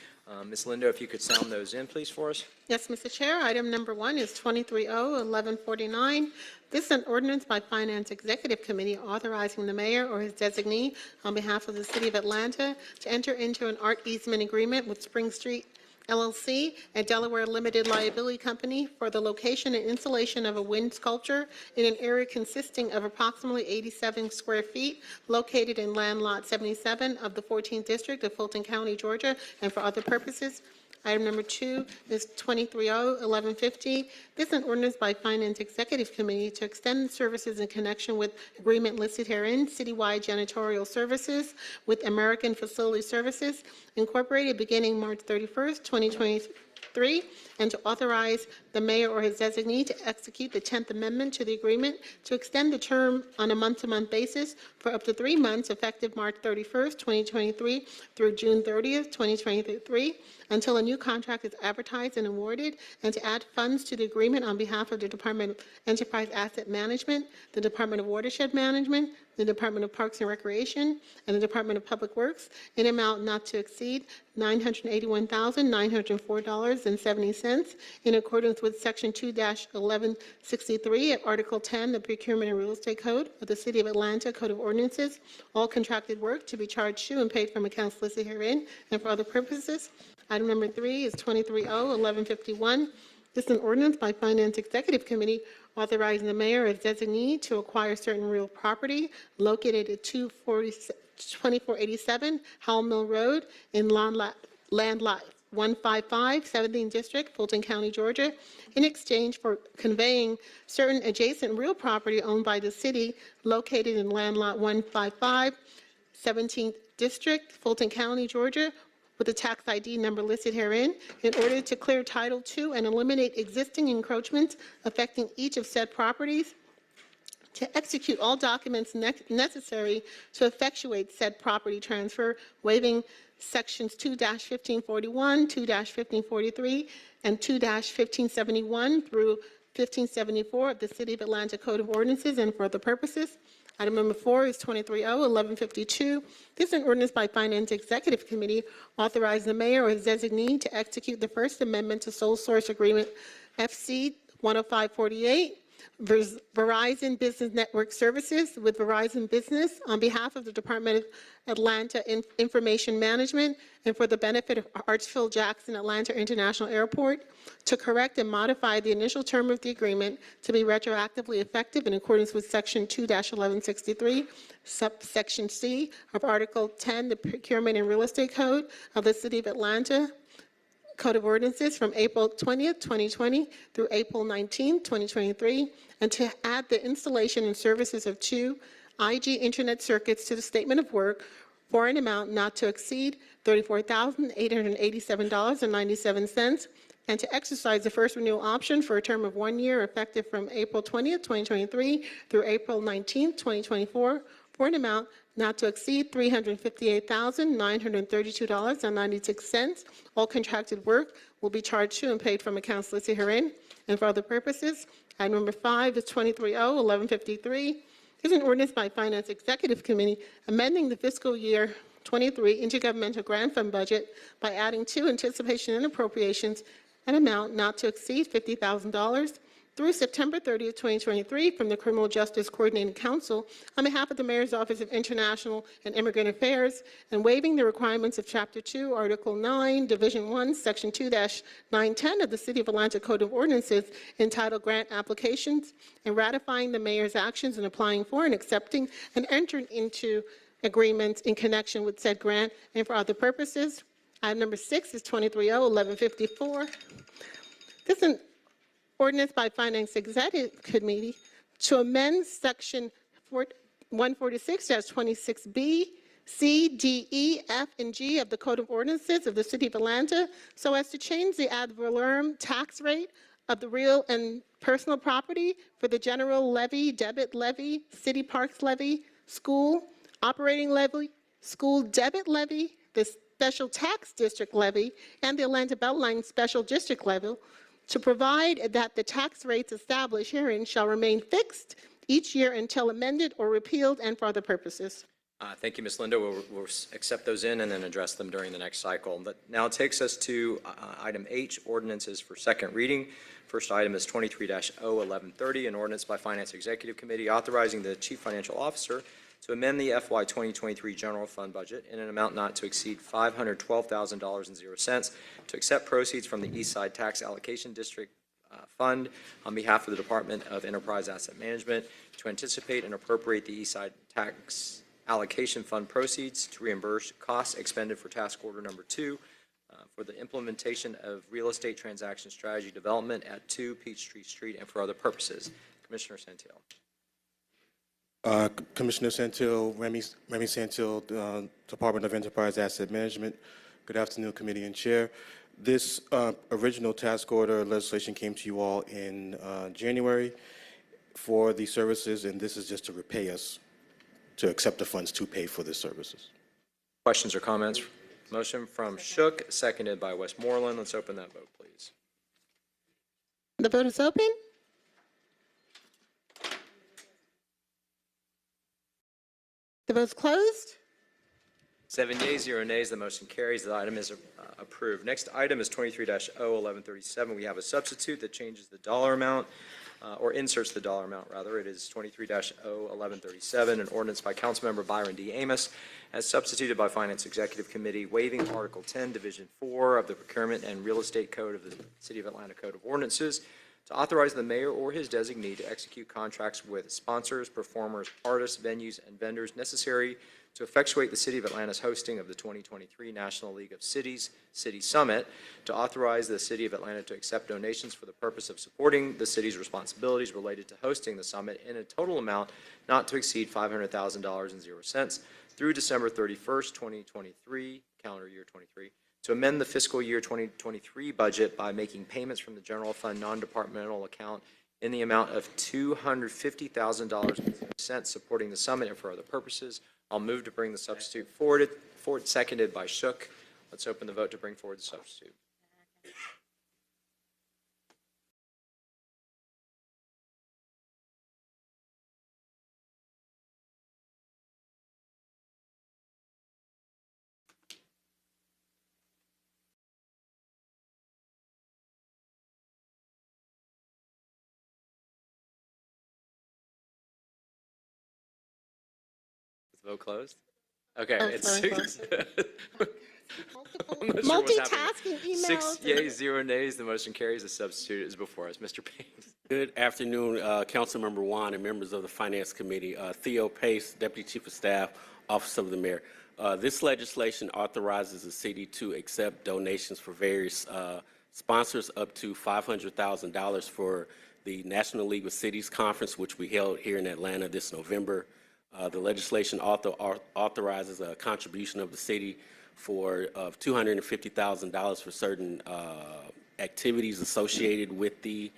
Ms. Lindo, if you could sound those in, please, for us. Yes, Mr. Chair, item number 1 is 2030-1149. This is an ordinance by Finance Executive Committee authorizing the mayor or his designee on behalf of the City of Atlanta to enter into an art easement agreement with Spring Street LLC, a Delaware limited liability company, for the location and installation of a wind sculpture in an area consisting of approximately 87 square feet located in land lot 77 of the 14th District of Fulton County, Georgia, and for other purposes. Item number 2 is 2030-1150. This is an ordinance by Finance Executive Committee to extend services in connection with agreement listed herein, citywide janitorial services with American Facility Services Incorporated, beginning March 31st, 2023, and to authorize the mayor or his designee to execute the 10th Amendment to the agreement to extend the term on a month-to-month basis for up to 3 months, effective March 31st, 2023 through June 30th, 2023, until a new contract is advertised and awarded, and to add funds to the agreement on behalf of the Department of Enterprise Asset Management, the Department of Watershed Management, the Department of Parks and Recreation, and the Department of Public Works in amount not to exceed $981,904.70 in accordance with Section 2-1163 of Article 10, the Procurement and Real Estate Code of the City of Atlanta Code of Ordinances. All contracted work to be charged to and paid from accounts listed herein and for other purposes. Item number 3 is 2030-1151. This is an ordinance by Finance Executive Committee authorizing the mayor as designee to acquire certain real property located at 2487 Howell Mill Road in land lot 155, 17th District, Fulton County, Georgia, in exchange for conveying certain adjacent real property owned by the city located in land lot 155, 17th District, Fulton County, Georgia, with the tax ID number listed herein, in order to clear title to and eliminate existing encroachments affecting each of said properties, to execute all documents necessary to effectuate said property transfer, waiving sections 2-1541, 2-1543, and 2-1571 through 1574 of the City of Atlanta Code of Ordinances and for other purposes. Item number 4 is 2030-1152. This is an ordinance by Finance Executive Committee authorizing the mayor or his designee to execute the First Amendment to Sole Source Agreement FC 10548, Verizon Business Network Services with Verizon Business on behalf of the Department of Atlanta Information Management and for the benefit of Hartsfield-Jackson Atlanta International Airport, to correct and modify the initial term of the agreement to be retroactively effective in accordance with Section 2-1163, subsection C of Article 10, the Procurement and Real Estate Code of the City of Atlanta Code of Ordinances from April 20th, 2020 through April 19th, 2023, and to add the installation and services of 2 IG Internet circuits to the statement of work for an amount not to exceed $34,887.97, and to exercise the first renewal option for a term of 1 year effective from April 20th, 2023 through April 19th, 2024, for an amount not to exceed $358,932.96. All contracted work will be charged to and paid from accounts listed herein and for other purposes. Item number 5 is 2030-1153. This is an ordinance by Finance Executive Committee amending the fiscal year 23 intergovernmental grant fund budget by adding to anticipation and appropriations an amount not to exceed $50,000 through September 30th, 2023, from the Criminal Justice Coordinating Council on behalf of the Mayor's Office of International and Immigrant Affairs, and waiving the requirements of Chapter 2, Article 9, Division 1, Section 2-910 of the City of Atlanta Code of Ordinances entitled Grant Applications, and ratifying the mayor's actions in applying for and accepting and entering into agreements in connection with said grant and for other purposes. Item number 6 is 2030-1154. This is an Ordinance by Finance Executive Committee to amend Section 146-26B, C, D, E, F, and G of the Code of Ordinances of the City of Atlanta so as to change the ad valorem tax rate of the real and personal property for the general levy, debit levy, city parks levy, school operating levy, school debit levy, the special tax district levy, and the Atlanta Beltline special district levy, to provide that the tax rates established herein shall remain fixed each year until amended or repealed and for other purposes. Thank you, Ms. Linda. We'll accept those in and then address them during the next cycle. But now it takes us to item H, ordinances for second reading. First item is 23-01130, an ordinance by Finance Executive Committee authorizing the Chief Financial Officer to amend the FY 2023 general fund budget in an amount not to exceed $512,000.00 to accept proceeds from the East Side Tax Allocation District Fund on behalf of the Department of Enterprise Asset Management to anticipate and appropriate the East Side Tax Allocation Fund proceeds to reimburse costs expended for task order number 2 for the implementation of real estate transaction strategy development at 2 Peachtree Street and for other purposes. Commissioner Santil. Commissioner Santil, Remy Santil, Department of Enterprise Asset Management. Good afternoon, Committee and Chair. This original task order legislation came to you all in January for the services, and this is just to repay us, to accept the funds to pay for the services. Questions or comments? Motion from Shook, seconded by Westmoreland. Let's open that vote, please. The vote is open. The vote is closed. 7 yeas, 0 nays. The motion carries. The item is approved. Next item is 23-01137. We have a substitute that changes the dollar amount, or inserts the dollar amount, rather. It is 23-01137, an ordinance by Councilmember Byron D. Amos, as substituted by Finance Executive Committee, waiving Article 10, Division 4 of the Procurement and Real Estate Code of the City of Atlanta Code of Ordinances to authorize the mayor or his designee to execute contracts with sponsors, performers, artists, venues, and vendors necessary to effectuate the City of Atlanta's hosting of the 2023 National League of Cities City Summit, to authorize the City of Atlanta to accept donations for the purpose of supporting the city's responsibilities related to hosting the summit in a total amount not to exceed $500,000.00 through December 31st, 2023, calendar year 23, to amend the fiscal year 2023 budget by making payments from the general fund non-departmental account in the amount of $250,000.00 supporting the summit and for other purposes. I'll move to bring the substitute forward, seconded by Shook. Let's open the vote to bring forward the substitute. Vote closed? Okay, Oh, it's sorry, six. I'm not sure what's happening. Multitasking emails. 6 yeas, 0 nays. The motion carries. The substitute is before us. Mr. Payne. Good afternoon, Councilmember Juan and members of the Finance Committee. Theo Pace, Deputy Chief of Staff, Office of the Mayor. This legislation authorizes the city to accept donations for various sponsors up to $500,000 for the National League of Cities Conference, which we held here in Atlanta this November. The legislation authorizes a contribution of the city for $250,000 for certain activities associated with the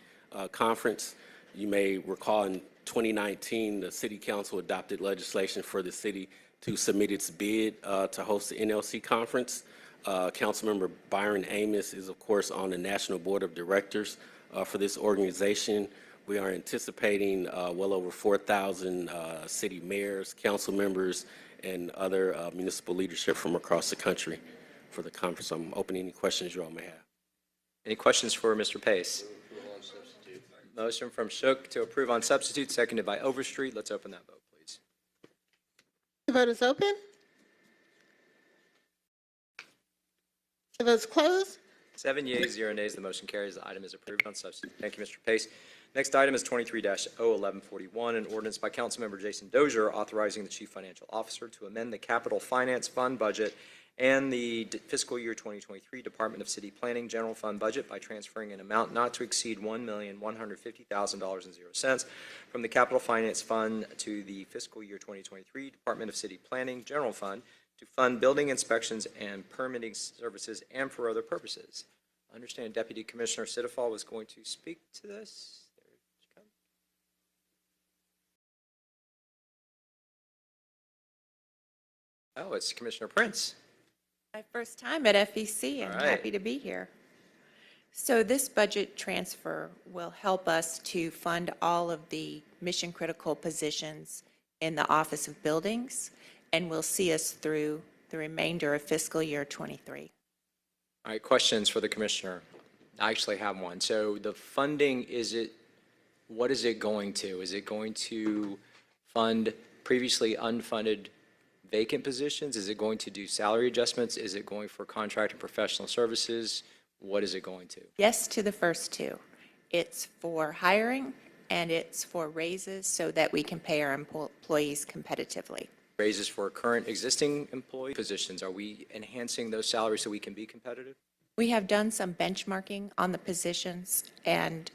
conference. You may recall in 2019, the City Council adopted legislation for the city to submit its bid to host the NLC conference. Councilmember Byron Amos is, of course, on the National Board of Directors for this organization. We are anticipating well over 4,000 city mayors, council members, and other municipal leadership from across the country for the conference. I'm open to any questions you all may have. Any questions for Mr. Pace? Motion from Shook to approve on substitute, seconded by Overstreet. Let's open that vote, please. The vote is open. The vote is closed. 7 yeas, 0 nays. The motion carries. The item is approved on substitute. Thank you, Mr. Pace. Next item is 23-01141, an ordinance by Councilmember Jason Dozier authorizing the Chief Financial Officer to amend the Capital Finance Fund budget and the fiscal year 2023 Department of City Planning General Fund budget by transferring an amount not to exceed $1,150,000.00 from the Capital Finance Fund to the fiscal year 2023 Department of City Planning General Fund to fund building inspections and permitting services and for other purposes. I understand Deputy Commissioner Sitterfall was going to speak to this. There she comes. Oh, it's Commissioner Prince. My first time at FEC, and All right. happy to be here. So this budget transfer will help us to fund all of the mission-critical positions in the Office of Buildings, and will see us through the remainder of fiscal year '23. All right, questions for the commissioner? I actually have one. So the funding, what is it going to? Is it going to fund previously unfunded vacant positions? Is it going to do salary adjustments? Is it going for contract and professional services? What is it going to? Yes to the first two. It's for hiring, and it's for raises so that we can pay our employees competitively. Raises for current existing employee positions. Are we enhancing those salaries so we can be competitive? We have done some benchmarking on the positions, and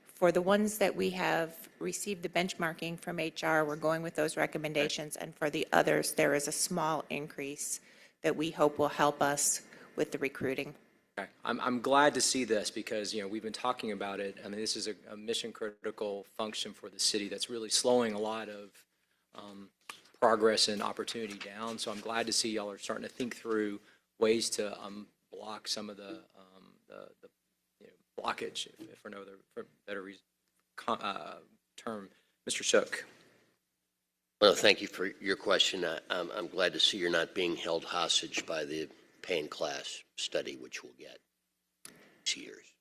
for the ones that we have received the benchmarking from HR, we're going with those recommendations, and for the others, there is a small increase that we hope will help us with the recruiting. Okay. I'm glad to see this because, we've been talking about it. I mean, this is a mission-critical function for the city that's really slowing a lot of progress and opportunity down. So I'm glad to see y'all are starting to think through ways to block some of the blockage, if for no other for better term. Mr. Shook. Well, thank you for your question. I'm glad to see you're not being held hostage by the pay and class study, which we'll get 2 years.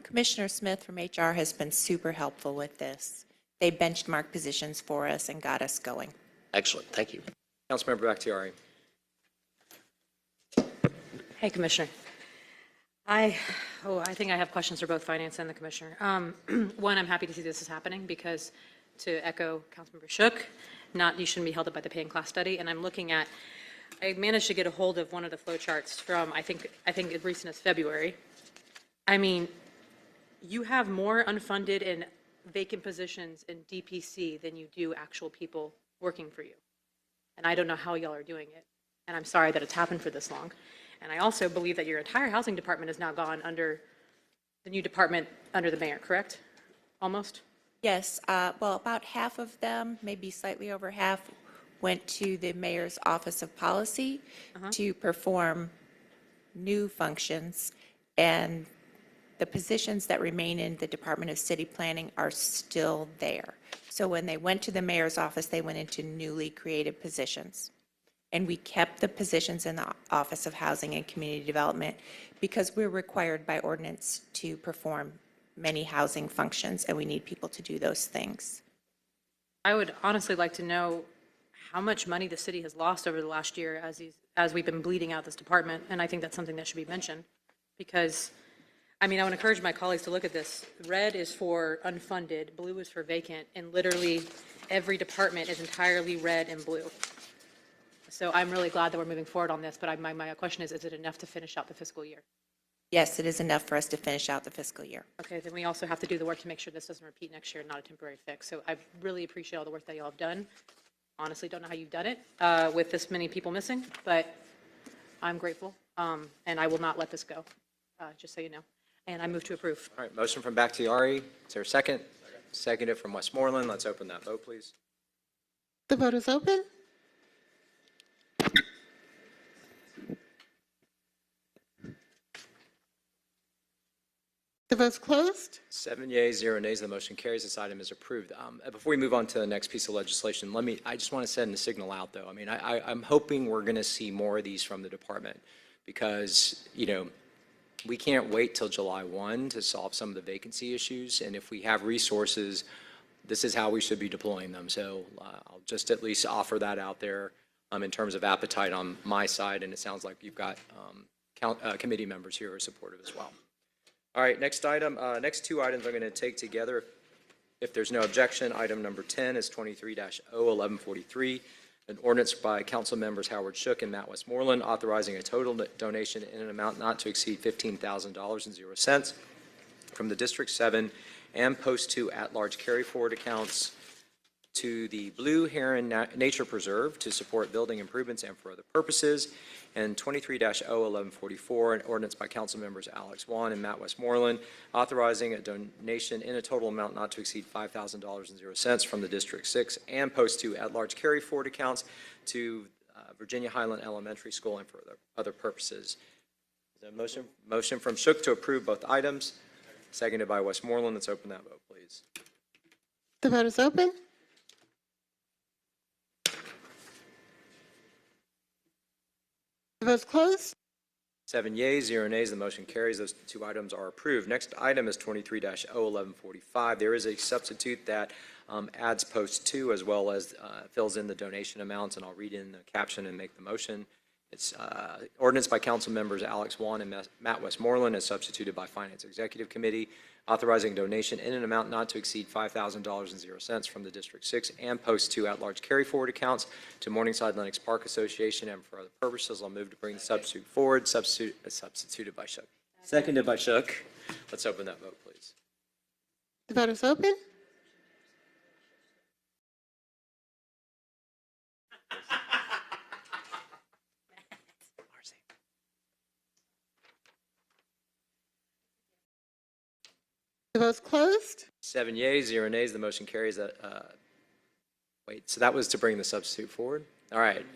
Commissioner Smith from HR has been super helpful with this. They benchmarked positions for us and got us going. Excellent. Thank you. Councilmember Bakhtiari. Hey, Commissioner. I think I have questions for both Finance and the Commissioner. One, I'm happy to see this is happening because, to echo Councilmember Shook, you shouldn't be held up by the pay and class study. And I'm looking at, I managed to get a hold of one of the flow charts from, I think as recent as February. I mean, you have more unfunded and vacant positions in DPC than you do actual people working for you. And I don't know how y'all are doing it. And I'm sorry that it's happened for this long. And I also believe that your entire housing department has now gone under the new department under the mayor, correct? Almost? Yes, well, about half of them, maybe slightly over half, went to the mayor's Office of Policy to perform new functions, and the positions that remain in the Department of City Planning are still there. So when they went to the mayor's office, they went into newly created positions. And we kept the positions in the Office of Housing and Community Development because we're required by ordinance to perform many housing functions, and we need people to do those things. I would honestly like to know how much money the city has lost over the last year as we've been bleeding out this department, and I think that's something that should be mentioned. Because, I mean, I would encourage my colleagues to look at this. Red is for unfunded, blue is for vacant, and literally every department is entirely red and blue. So I'm really glad that we're moving forward on this, but my question is it enough to finish out the fiscal year? Yes, it is enough for us to finish out the fiscal year. Okay, then we also have to do the work to make sure this doesn't repeat next year, not a temporary fix. So I really appreciate all the work that y'all have done. Honestly, don't know how you've done it with this many people missing, but I'm grateful, and I will not let this go, just so you know. And I move to approve. All right, motion from Bakhtiari. Is there a second? Seconded from Westmoreland. Let's open that vote, please. The vote is open. The vote's closed. 7 yeas, 0 nays. The motion carries. This item is approved. Before we move on to the next piece of legislation, I just want to send a signal out, though. I mean, I'm hoping we're going to see more of these from the department because, we can't wait till July 1 to solve some of the vacancy issues. And if we have resources, this is how we should be deploying them. So I'll just at least offer that out there in terms of appetite on my side. And it sounds like you've got committee members here who are supportive as well. All right, next item, next two items I'm going to take together. If there's no objection, item number 10 is 23-01143. An ordinance by council members Howard Shook and Matt Westmoreland authorizing a total donation in an amount not to exceed $15,000.00 from the District 7 and Post 2 at-large carry-forward accounts to the Blue Heron Nature Preserve to support building improvements and for other purposes. And 23-01144, an ordinance by council members Alex Wan and Matt Westmoreland authorizing a donation in a total amount not to exceed $5,000.00 from the District 6 and Post 2 at-large carry-forward accounts to Virginia Highland Elementary School and for other purposes. Is there a motion from Shook to approve both items, seconded by Westmoreland? Let's open that vote, please. The vote is open. The vote is closed. 7 yeas, 0 nays, the motion carries. Those two items are approved. Next item is 23-01145. There is a substitute that adds Post 2 as well as fills in the donation amounts, and I'll read in the caption and make the motion. It's ordinance by council members Alex Wan and Matt Westmoreland as substituted by Finance Executive Committee, authorizing donation in an amount not to exceed $5,000.00 from the District 6 and Post 2 at-large carry-forward accounts to Morningside Lennox Park Association and for other purposes. I'll move to bring the substitute forward. Substituted by Shook. Seconded by Shook. Let's open that vote, please. The vote is open. The vote is closed. 7 yeas, 0 nays, the motion carries. Wait, so that was to bring the substitute forward? All right.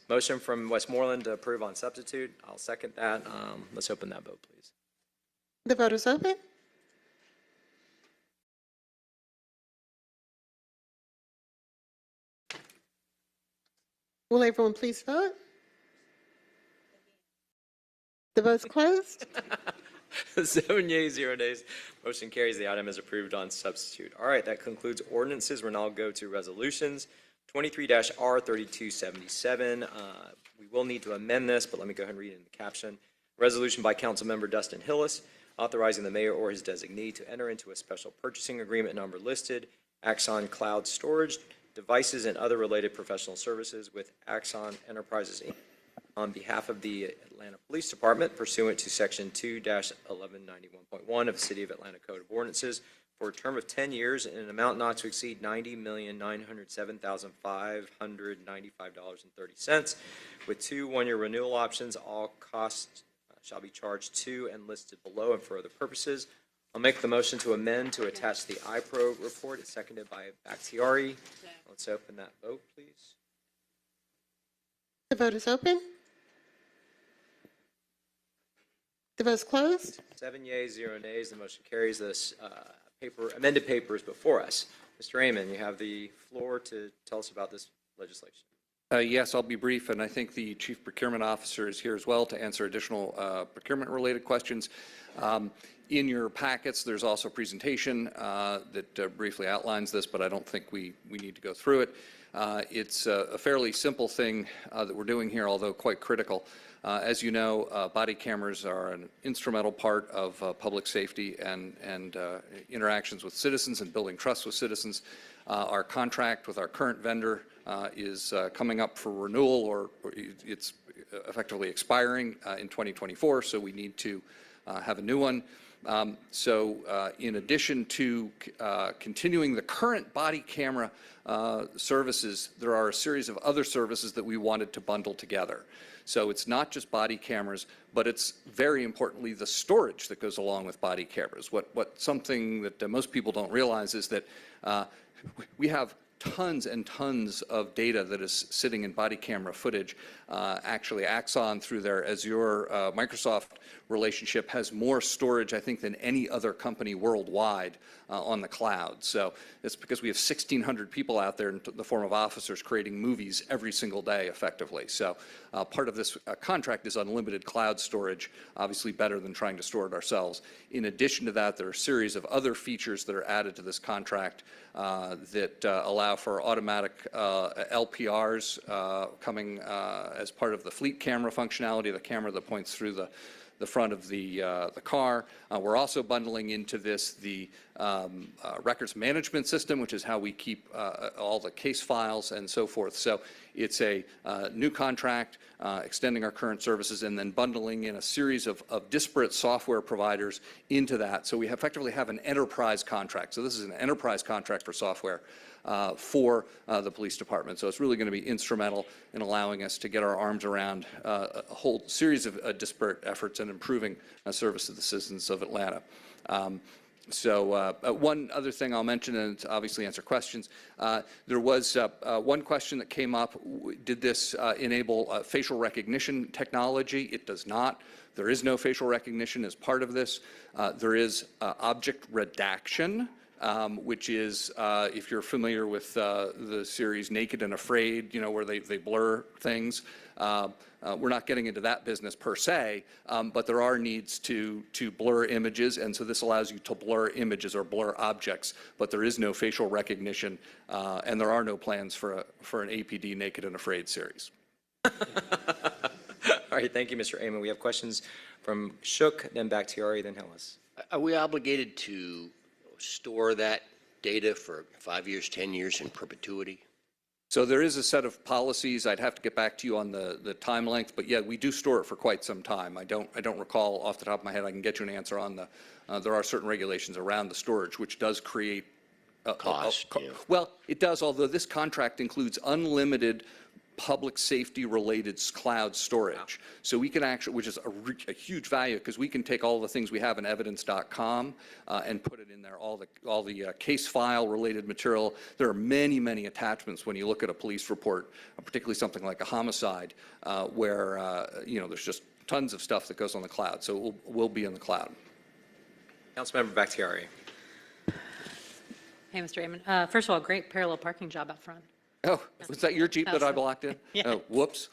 Motion from Westmoreland to approve on substitute. I'll second that. Let's open that vote, please. The vote is open. Will everyone please vote? The vote is closed. 7 yeas, 0 nays. Motion carries. The item is approved on substitute. All right, that concludes ordinances. We'll now go to resolutions. 23-R3277. We will need to amend this, but let me go ahead and read it in the caption. Resolution by Councilmember Dustin Hillis authorizing the mayor or his designee to enter into a special purchasing agreement number listed, Axon Cloud Storage, Devices and other related professional services with Axon Enterprises, Inc. on behalf of the Atlanta Police Department pursuant to Section 2-1191.1 of the City of Atlanta Code of Ordinances for a term of 10 years in an amount not to exceed $90,907,595.30 with 2 one-year renewal options. All costs shall be charged to and listed below and for other purposes. I'll make the motion to amend to attach the iPro report. It's seconded by Bakhtiari. Let's open that vote, please. The vote is open. The vote is closed. 7 yeas, 0 nays. The motion carries. This amended paper is before us. Mr. Amon, you have the floor to tell us about this legislation. Yes, I'll be brief, and I think the Chief Procurement Officer is here as well to answer additional procurement-related questions. In your packets, there's also a presentation that briefly outlines this, but I don't think we need to go through it. It's a fairly simple thing that we're doing here, although quite critical. As you know, body cameras are an instrumental part of public safety and interactions with citizens and building trust with citizens. Our contract with our current vendor is coming up for renewal, or it's effectively expiring in 2024, so we need to have a new one. In addition to continuing the current body camera services, there are a series of other services that we wanted to bundle together. So it's not just body cameras, but it's very importantly the storage that goes along with body cameras. Something that most people don't realize is that we have tons and tons of data that is sitting in body camera footage. Actually, Axon, through their Azure Microsoft relationship, has more storage, I think, than any other company worldwide on the cloud. So it's because we have 1,600 people out there in the form of officers creating movies every single day, effectively. So part of this contract is unlimited cloud storage, obviously better than trying to store it ourselves. In addition to that, there are a series of other features that are added to this contract that allow for automatic LPRs coming as part of the fleet camera functionality, the camera that points through the front of the car. We're also bundling into this the records management system, which is how we keep all the case files and so forth. So it's a new contract, extending our current services, and then bundling in a series of disparate software providers into that. So we effectively have an enterprise contract. So this is an enterprise contract for software for the police department. So it's really going to be instrumental in allowing us to get our arms around a whole series of disparate efforts and improving service to the citizens of Atlanta. So one other thing I'll mention, and obviously answer questions, there was one question that came up. Did this enable facial recognition technology? It does not. There is no facial recognition as part of this. There is object redaction, which is, if you're familiar with the series Naked and Afraid, you know, where they blur things. We're not getting into that business per se, but there are needs to blur images, and so this allows you to blur images or blur objects, but there is no facial recognition, and there are no plans for an APD Naked and Afraid series. All right, thank you, Mr. Amon. We have questions from Shook, then Bakhtiari, then Hillis. Are we obligated to store that data for 5 years, 10 years in perpetuity? So there is a set of policies. I'd have to get back to you on the time length, but yeah, we do store it for quite some time. I don't recall off the top of my head. I can get you an answer on the. There are certain regulations around the storage, which does create Cost, yeah. Well, it does. Although this contract includes unlimited public safety related cloud storage. So we can actually, which is a huge value, because we can take all the things we have in evidence.com and put it in there, all the case file related material. There are many, many attachments when you look at a police report, particularly something like a homicide, where you know, there's just tons of stuff that goes on the cloud. So it will be in the cloud. Councilmember Bakhtiari. Hey, Mr. Amon. First of all, great parallel parking job up front. Oh, was that your Jeep that I blocked in? Yeah. Oh, whoops.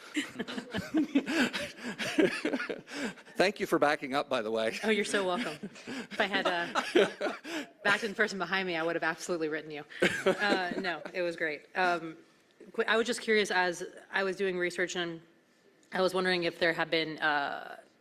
Thank you for backing up, by the way. Oh, you're so welcome. If I had backed in the person behind me, I would have absolutely written you. No, it was great. I was just curious, as I was doing research, and I was wondering if there had been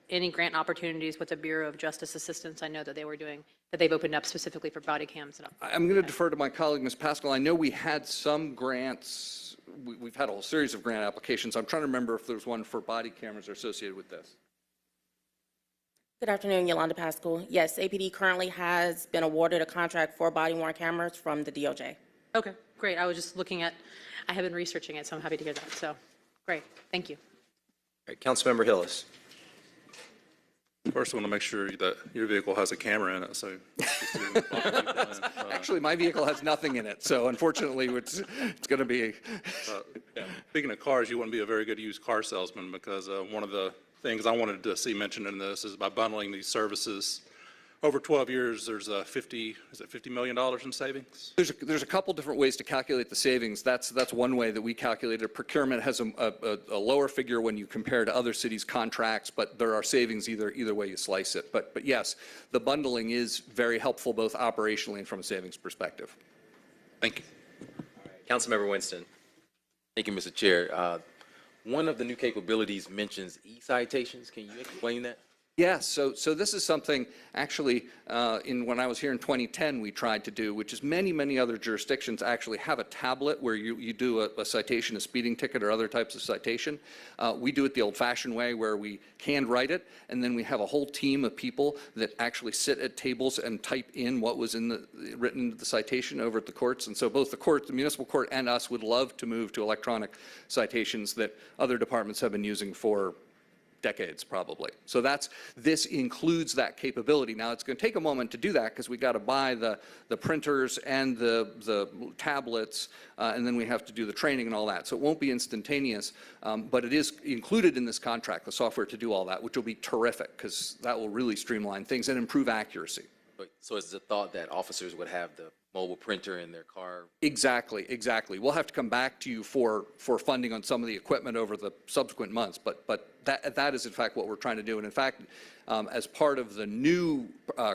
any grant opportunities with the Bureau of Justice Assistance. I know that they were doing, that they've opened up specifically for body cams. I'm going to defer to my colleague, Ms. Pascal. I know we had some grants. We've had a whole series of grant applications. I'm trying to remember if there's one for body cameras associated with this. Good afternoon, Yolanda Pascal. Yes, APD currently has been awarded a contract for body-worn cameras from the DOJ. Okay, great. I was just looking at, I have been researching it, so I'm happy to hear that. So, great. Thank you. All right, Councilmember Hillis. First, I want to make sure that your vehicle has a camera in it, so. Actually, my vehicle has nothing in it, so unfortunately, it's going to be. Speaking of cars, you want to be a very good used car salesman, because one of the things I wanted to see mentioned in this is by bundling these services, over 12 years, there's $50 million in savings? There's a couple different ways to calculate the savings. That's one way that we calculate it. Procurement has a lower figure when you compare to other cities' contracts, but there are savings either way you slice it. But yes, the bundling is very helpful both operationally and from a savings perspective. Thank you. Councilmember Winston. Thank you, Mr. Chair. One of the new capabilities mentions e-citations. Can you explain that? Yes, so this is something actually when I was here in 2010 we tried to do, which is many other jurisdictions actually have a tablet where you do a citation, a speeding ticket or other types of citation. We do it the old-fashioned way where we hand write it, and then we have a whole team of people that actually sit at tables and type in what was written into the citation over at the courts. And so both the court, the municipal court, and us would love to move to electronic citations that other departments have been using for decades probably. So this includes that capability. Now it's going to take a moment to do that because we got to buy the printers and the tablets and then we have to do the training and all that. So it won't be instantaneous, but it is included in this contract, the software to do all that, which will be terrific because that will really streamline things and improve accuracy. So it's the thought that officers would have the mobile printer in their car? Exactly, exactly. We'll have to come back to you for funding on some of the equipment over the subsequent months, but that is in fact what we're trying to do. And in fact, as part of the new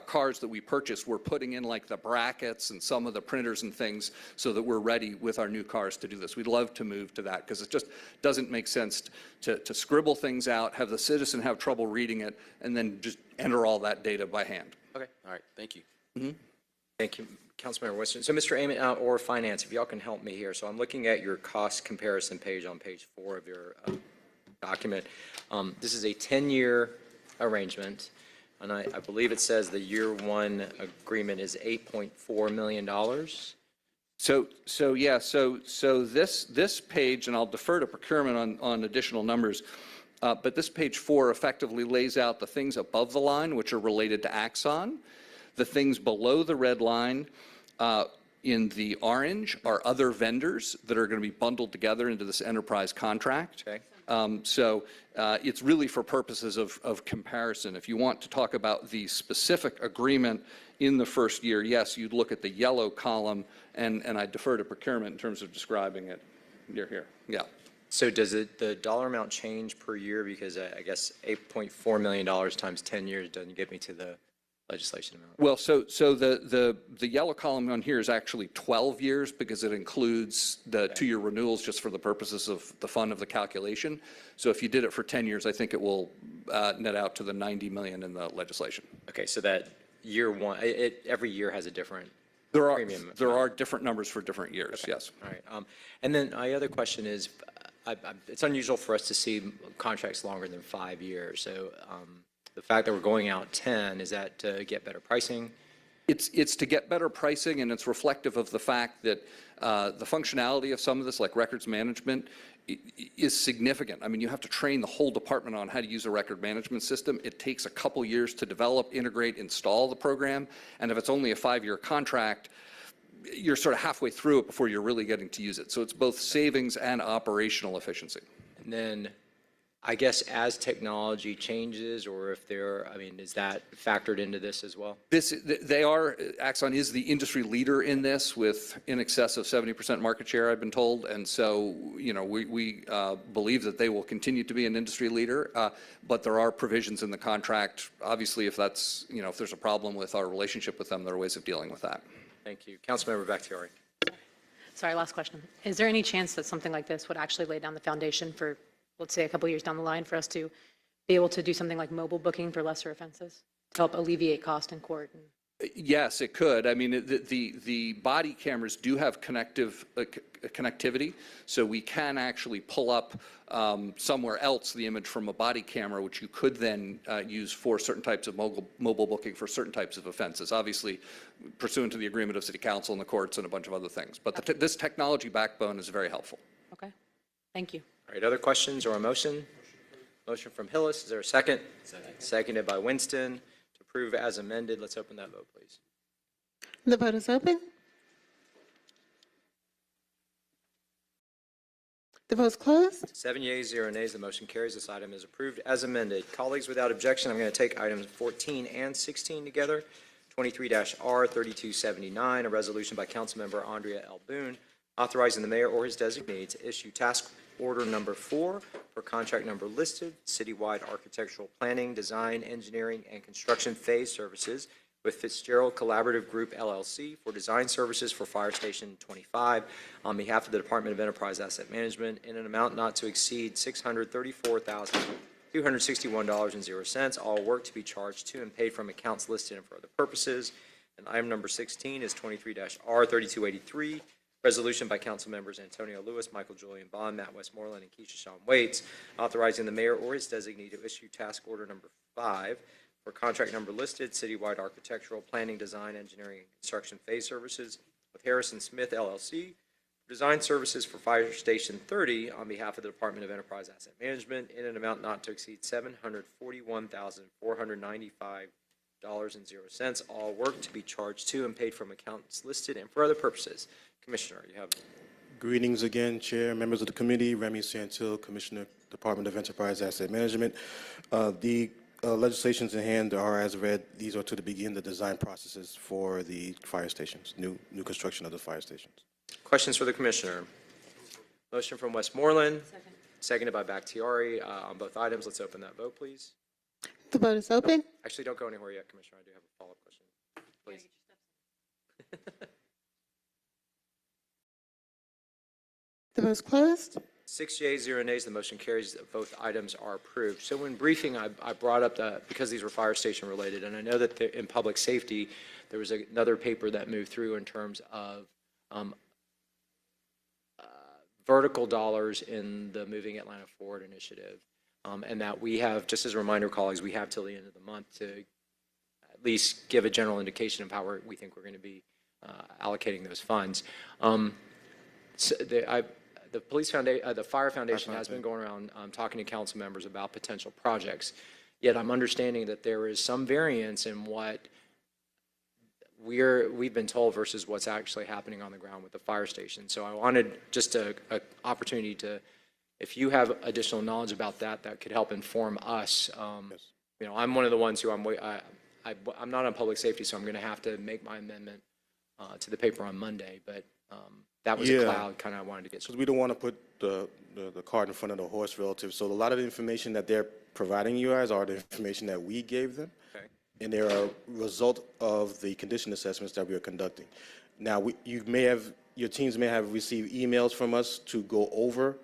cars that we purchased, we're putting in like the brackets and some of the printers and things so that we're ready with our new cars to do this. We'd love to move to that because it just doesn't make sense to scribble things out, have the citizen have trouble reading it, and then just enter all that data by hand. Okay, all right, thank you. Thank you, Councilmember Winston. So Mr. Ament or Finance, if y'all can help me here. So I'm looking at your cost comparison page on page 4 of your document. This is a 10-year arrangement, and I believe it says the year 1 agreement is $8.4 million. So this page, and I'll defer to procurement on additional numbers, but this page 4 effectively lays out the things above the line, which are related to Axon. The things below the red line in the orange are other vendors that are going to be bundled together into this enterprise contract. Okay. It's really for purposes of comparison. If you want to talk about the specific agreement in the first year, yes, you'd look at the yellow column, and I defer to procurement in terms of describing it. Here, yeah. So does the dollar amount change per year? Because I guess $8.4 million times 10 years doesn't get me to the legislation amount. Well, so the yellow column on here is actually 12 years because it includes the 2-year renewals just for the purposes of the fun of the calculation. So if you did it for 10 years, I think it will net out to the 90 million in the legislation. Okay, so that year 1, every year has a different premium. There are different numbers for different years, yes. All right. And then my other question is, it's unusual for us to see contracts longer than 5 years. So the fact that we're going out 10, is that to get better pricing? It's to get better pricing, and it's reflective of the fact that the functionality of some of this, like records management, is significant. I mean, you have to train the whole department on how to use a record management system. It takes a couple years to develop, integrate, install the program, and if it's only a 5-year contract, you're sort of halfway through it before you're really getting to use it. So it's both savings and operational efficiency. And then I guess as technology changes, or if is that factored into this as well? Axon is the industry leader in this with in excess of 70% market share, I've been told. And so, we believe that they will continue to be an industry leader. But there are provisions in the contract. Obviously, if there's a problem with our relationship with them, there are ways of dealing with that. Thank you. Councilmember Bakhtiari. Sorry, last question. Is there any chance that something like this would actually lay down the foundation for, let's say, a couple years down the line for us to be able to do something like mobile booking for lesser offenses to help alleviate cost in court? Yes, it could. I mean, the body cameras do have connectivity, so we can actually pull up somewhere else the image from a body camera, which you could then use for certain types of mobile booking for certain types of offenses, obviously pursuant to the agreement of City Council and the courts and a bunch of other things. But this technology backbone is very helpful. Okay, thank you. All right, other questions or a motion? Motion from Hillis, is there a second? Second. Seconded by Winston. To approve as amended, let's open that vote, please. The vote is open. The vote is closed. 7 yeas, 0 nays, the motion carries. This item is approved as amended. Colleagues, without objection, I'm going to take items 14 and 16 together. 23-R3279, a resolution by Councilmember Andrea L. Boone authorizing the mayor or his designee to issue task order number 4 for contract number listed, citywide architectural planning, design, engineering, and construction phase services with Fitzgerald Collaborative Group LLC for design services for Fire Station 25 on behalf of the Department of Enterprise Asset Management in an amount not to exceed $634,261.00. All work to be charged to and paid from accounts listed and for other purposes. And item number 16 is 23-R3283. Resolution by council members Antonio Lewis, Michael Julian Bond, Matt Westmoreland, and Keisha Shawn Waits, authorizing the mayor or his designee to issue task order number 5 for contract number listed, citywide architectural planning, design, engineering, and construction phase services with Harrison Smith LLC, design services for Fire Station 30 on behalf of the Department of Enterprise Asset Management in an amount not to exceed $741,495.00. All work to be charged to and paid from accounts listed and for other purposes. Commissioner, you have. Greetings again, Chair, members of the committee. Remy Santil, Commissioner, Department of Enterprise Asset Management. The legislations in hand are as read. These are to begin the design processes for the fire stations, new construction of the fire stations. Questions for the commissioner? Motion from Westmoreland, seconded by Bakhtiari on both items. Let's open that vote, please. The vote is open. Actually, don't go anywhere yet, Commissioner. I do have a follow-up question. Please. The vote is closed. 6 yeas, 0 nays, the motion carries. Both items are approved. So in briefing, I brought up because these were fire station related, and I know that in public safety, there was another paper that moved through in terms of vertical dollars in the Moving Atlanta Forward initiative. And that we have, just as a reminder, colleagues, we have till the end of the month to at least give a general indication of how we think we're going to be allocating those funds. So the police foundation, the fire foundation has been going around talking to council members about potential projects. Yet I'm understanding that there is some variance in what we've been told versus what's actually happening on the ground with the fire station. So I wanted just an opportunity to, if you have additional knowledge about that, that could help inform us. You know, I'm one of the ones who I'm not on public safety, so I'm going to have to make my amendment to the paper on Monday. But that was a cloud kind of I wanted to get. Because we don't want to put the cart in front of the horse relative. So a lot of the information that they're providing you guys are the information that we gave them. Okay. And they're a result of the condition assessments that we are conducting. Now, your teams may have received emails from us to go over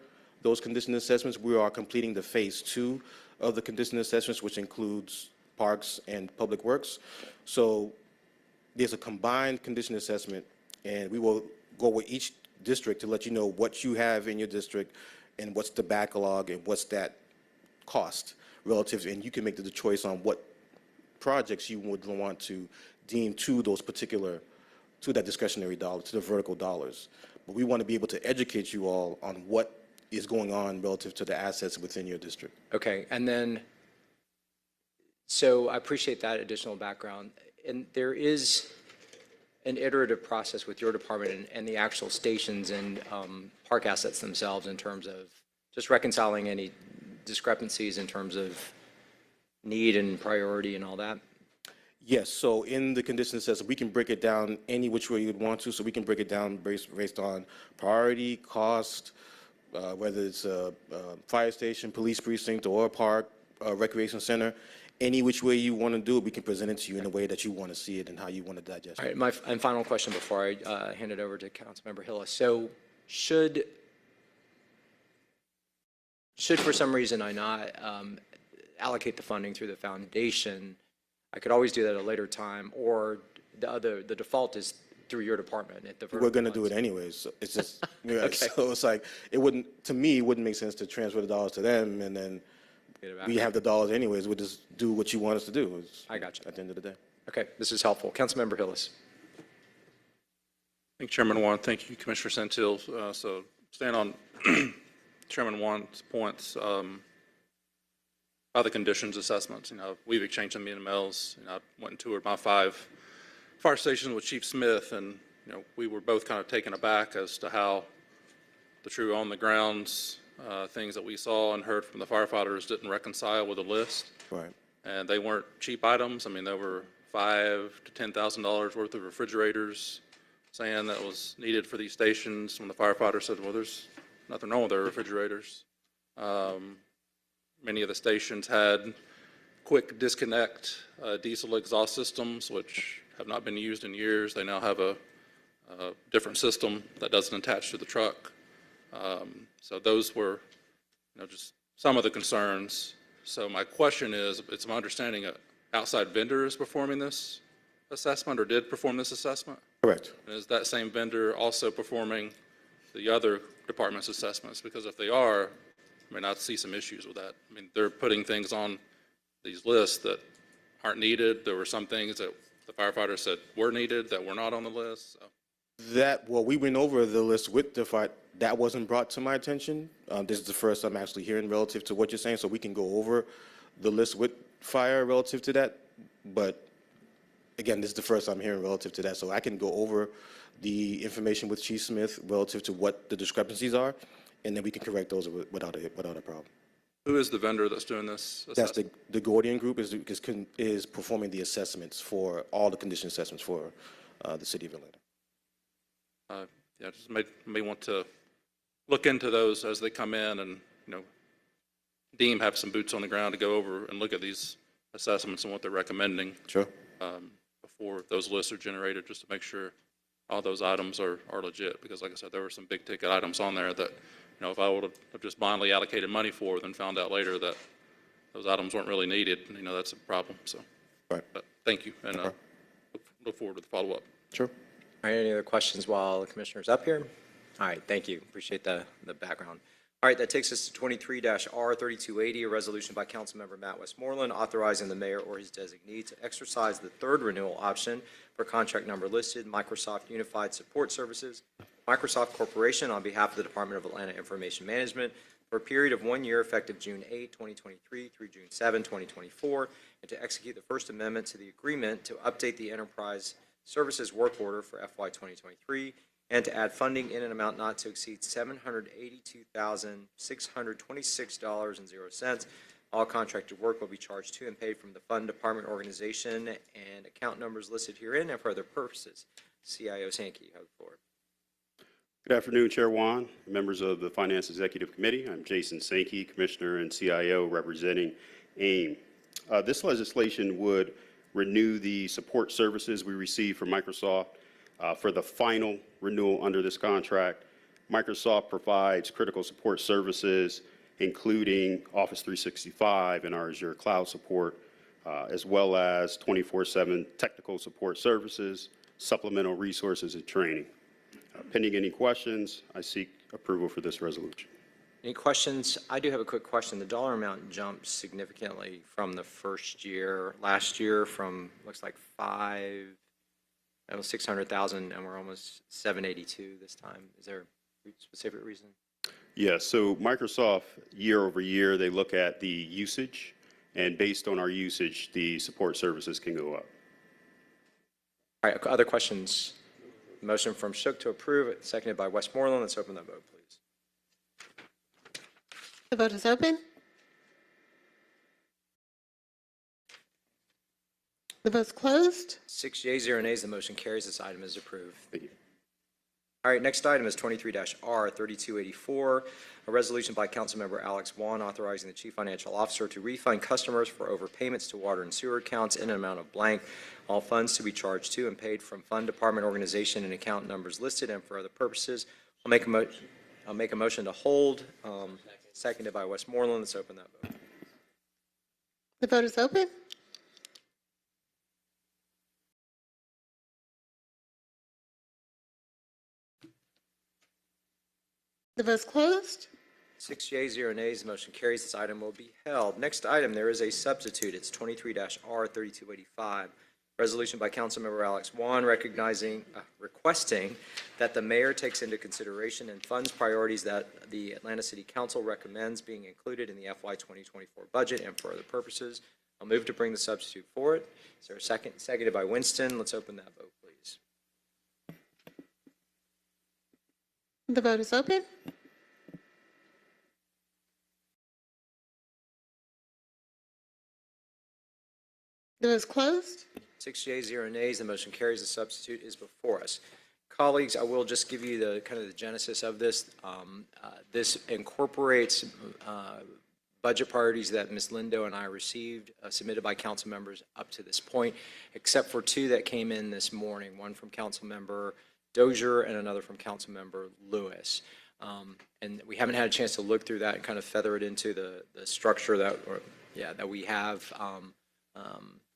those condition assessments. We are completing the phase 2 of the condition assessments, which includes parks and public works. So there's a combined condition assessment, and we will go with each district to let you know what you have in your district and what's the backlog and what's that cost relative, and you can make the choice on what projects you would want to deem to those particular, to that discretionary dollar, to the vertical dollars. But we want to be able to educate you all on what is going on relative to the assets within your district. Okay, and then, so I appreciate that additional background. And there is an iterative process with your department and the actual stations and park assets themselves in terms of just reconciling any discrepancies in terms of need and priority and all that? Yes, so in the condition assessment, we can break it down any which way you'd want to. So we can break it down based on priority, cost, whether it's a fire station, police precinct, or a park, recreation center. Any which way you want to do it, we can present it to you in a way that you want to see it and how you want to digest it. All right, and final question before I hand it over to Councilmember Hillis. So should for some reason I not allocate the funding through the foundation, I could always do that at a later time, or the default is through your department at the vertical We're going to do funds. it anyways. So it's just, Okay. so it's like, to me, it wouldn't make sense to transfer the dollars to them and then Get it back. we have the dollars anyways. We'll just do what you want us to do. I got you. At the end of the day. Okay, this is helpful. Councilmember Hillis. Thank you, Chairman Wan. Thank you, Commissioner Santil. So staying on Chairman Wan's points, other conditions assessments, we've exchanged some emails. I went and toured my 5 fire stations with Chief Smith, and, we were both kind of taken aback as to how the true on-the-grounds things that we saw and heard from the firefighters didn't reconcile with the list. Right. And they weren't cheap items. I mean, there were $5,000 to $10,000 worth of refrigerators, saying that was needed for these stations. When the firefighter said, well, there's nothing wrong with their refrigerators. Many of the stations had quick disconnect diesel exhaust systems, which have not been used in years. They now have a different system that doesn't attach to the truck. So those were, just some of the concerns. So my question is, it's my understanding an outside vendor is performing this assessment or did perform this assessment? Correct. And is that same vendor also performing the other department's assessments? Because if they are, I see some issues with that. I mean, they're putting things on these lists that aren't needed. There were some things that the firefighter said were needed that were not on the list. So. We went over the list with the fight. That wasn't brought to my attention. This is the first I'm actually hearing relative to what you're saying, so we can go over the list with fire relative to that. But again, this is the first I'm hearing relative to that, so I can go over the information with Chief Smith relative to what the discrepancies are, and then we can correct those without a problem. Who is the vendor that's doing this That's assessment? the Gordian Group is performing the assessments for all the condition assessments for the city of Atlanta. Yeah, just may want to look into those as they come in and, deem have some boots on the ground to go over and look at these assessments and what they're recommending Sure. before those lists are generated, just to make sure all those items are legit. Because like I said, there were some big ticket items on there that, if I would have just blindly allocated money for, then found out later that those items weren't really needed, that's a problem. So, Right. but thank you, and look forward to the follow-up. Sure. All right, any other questions while the commissioner's up here? All right, thank you. Appreciate the background. All right, that takes us to 23-R3280, a resolution by Councilmember Matt Westmoreland authorizing the mayor or his designee to exercise the third renewal option for contract number listed, Microsoft Unified Support Services, Microsoft Corporation, on behalf of the Department of Atlanta Information Management for a period of 1 year effective June 8, 2023 through June 7, 2024, and to execute the First Amendment to the agreement to update the enterprise services work order for FY 2023 and to add funding in an amount not to exceed $782,626.00. All contracted work will be charged to and paid from the fund department organization and account numbers listed herein and for other purposes. CIO Sankey, you have the floor. Good afternoon, Chair Wan, members of the Finance Executive Committee. I'm Jason Sankey, Commissioner and CIO representing AIM. This legislation would renew the support services we receive from Microsoft for the final renewal under this contract. Microsoft provides critical support services, including Office 365 and our Azure cloud support, as well as 24/7 technical support services, supplemental resources, and training. Pending any questions, I seek approval for this resolution. Any questions? I do have a quick question. The dollar amount jumped significantly from the first year, last year from, looks like 600,000, and we're almost 782 this time. Is there a specific reason? Yes, so Microsoft, year over year, they look at the usage, and based on our usage, the support services can go up. All right, other questions? Motion from Shook to approve, seconded by Westmoreland. Let's open that vote, please. The vote is open. The vote's closed. 6 yeas, 0 nays. The motion carries. This item is approved. Thank you. All right, next item is 23-R3284, a resolution by Councilmember Alex Wan authorizing the Chief Financial Officer to refund customers for overpayments to water and sewer accounts in an amount of blank. All funds to be charged to and paid from fund department organization and account numbers listed and for other purposes. I'll make a motion to hold, seconded by Westmoreland. Let's open that vote. The vote is open. The vote's closed. 6 yeas, 0 nays. The motion carries. This item will be held. Next item, there is a substitute. It's 23-R3285. Resolution by Councilmember Alex Wan requesting that the mayor takes into consideration and funds priorities that the Atlanta City Council recommends being included in the FY 2024 budget and for other purposes. I'll move to bring the substitute forward. Is there a second? Seconded by Winston. Let's open that vote, please. The vote is open. The vote is closed. 6 yeas, 0 nays. The motion carries. The substitute is before us. Colleagues, I will just give you the kind of the genesis of this. This incorporates budget priorities that Ms. Lindo and I received, submitted by council members up to this point, except for two that came in this morning, one from Councilmember Dozier and another from Councilmember Lewis. And we haven't had a chance to look through that and kind of feather it into the structure that we have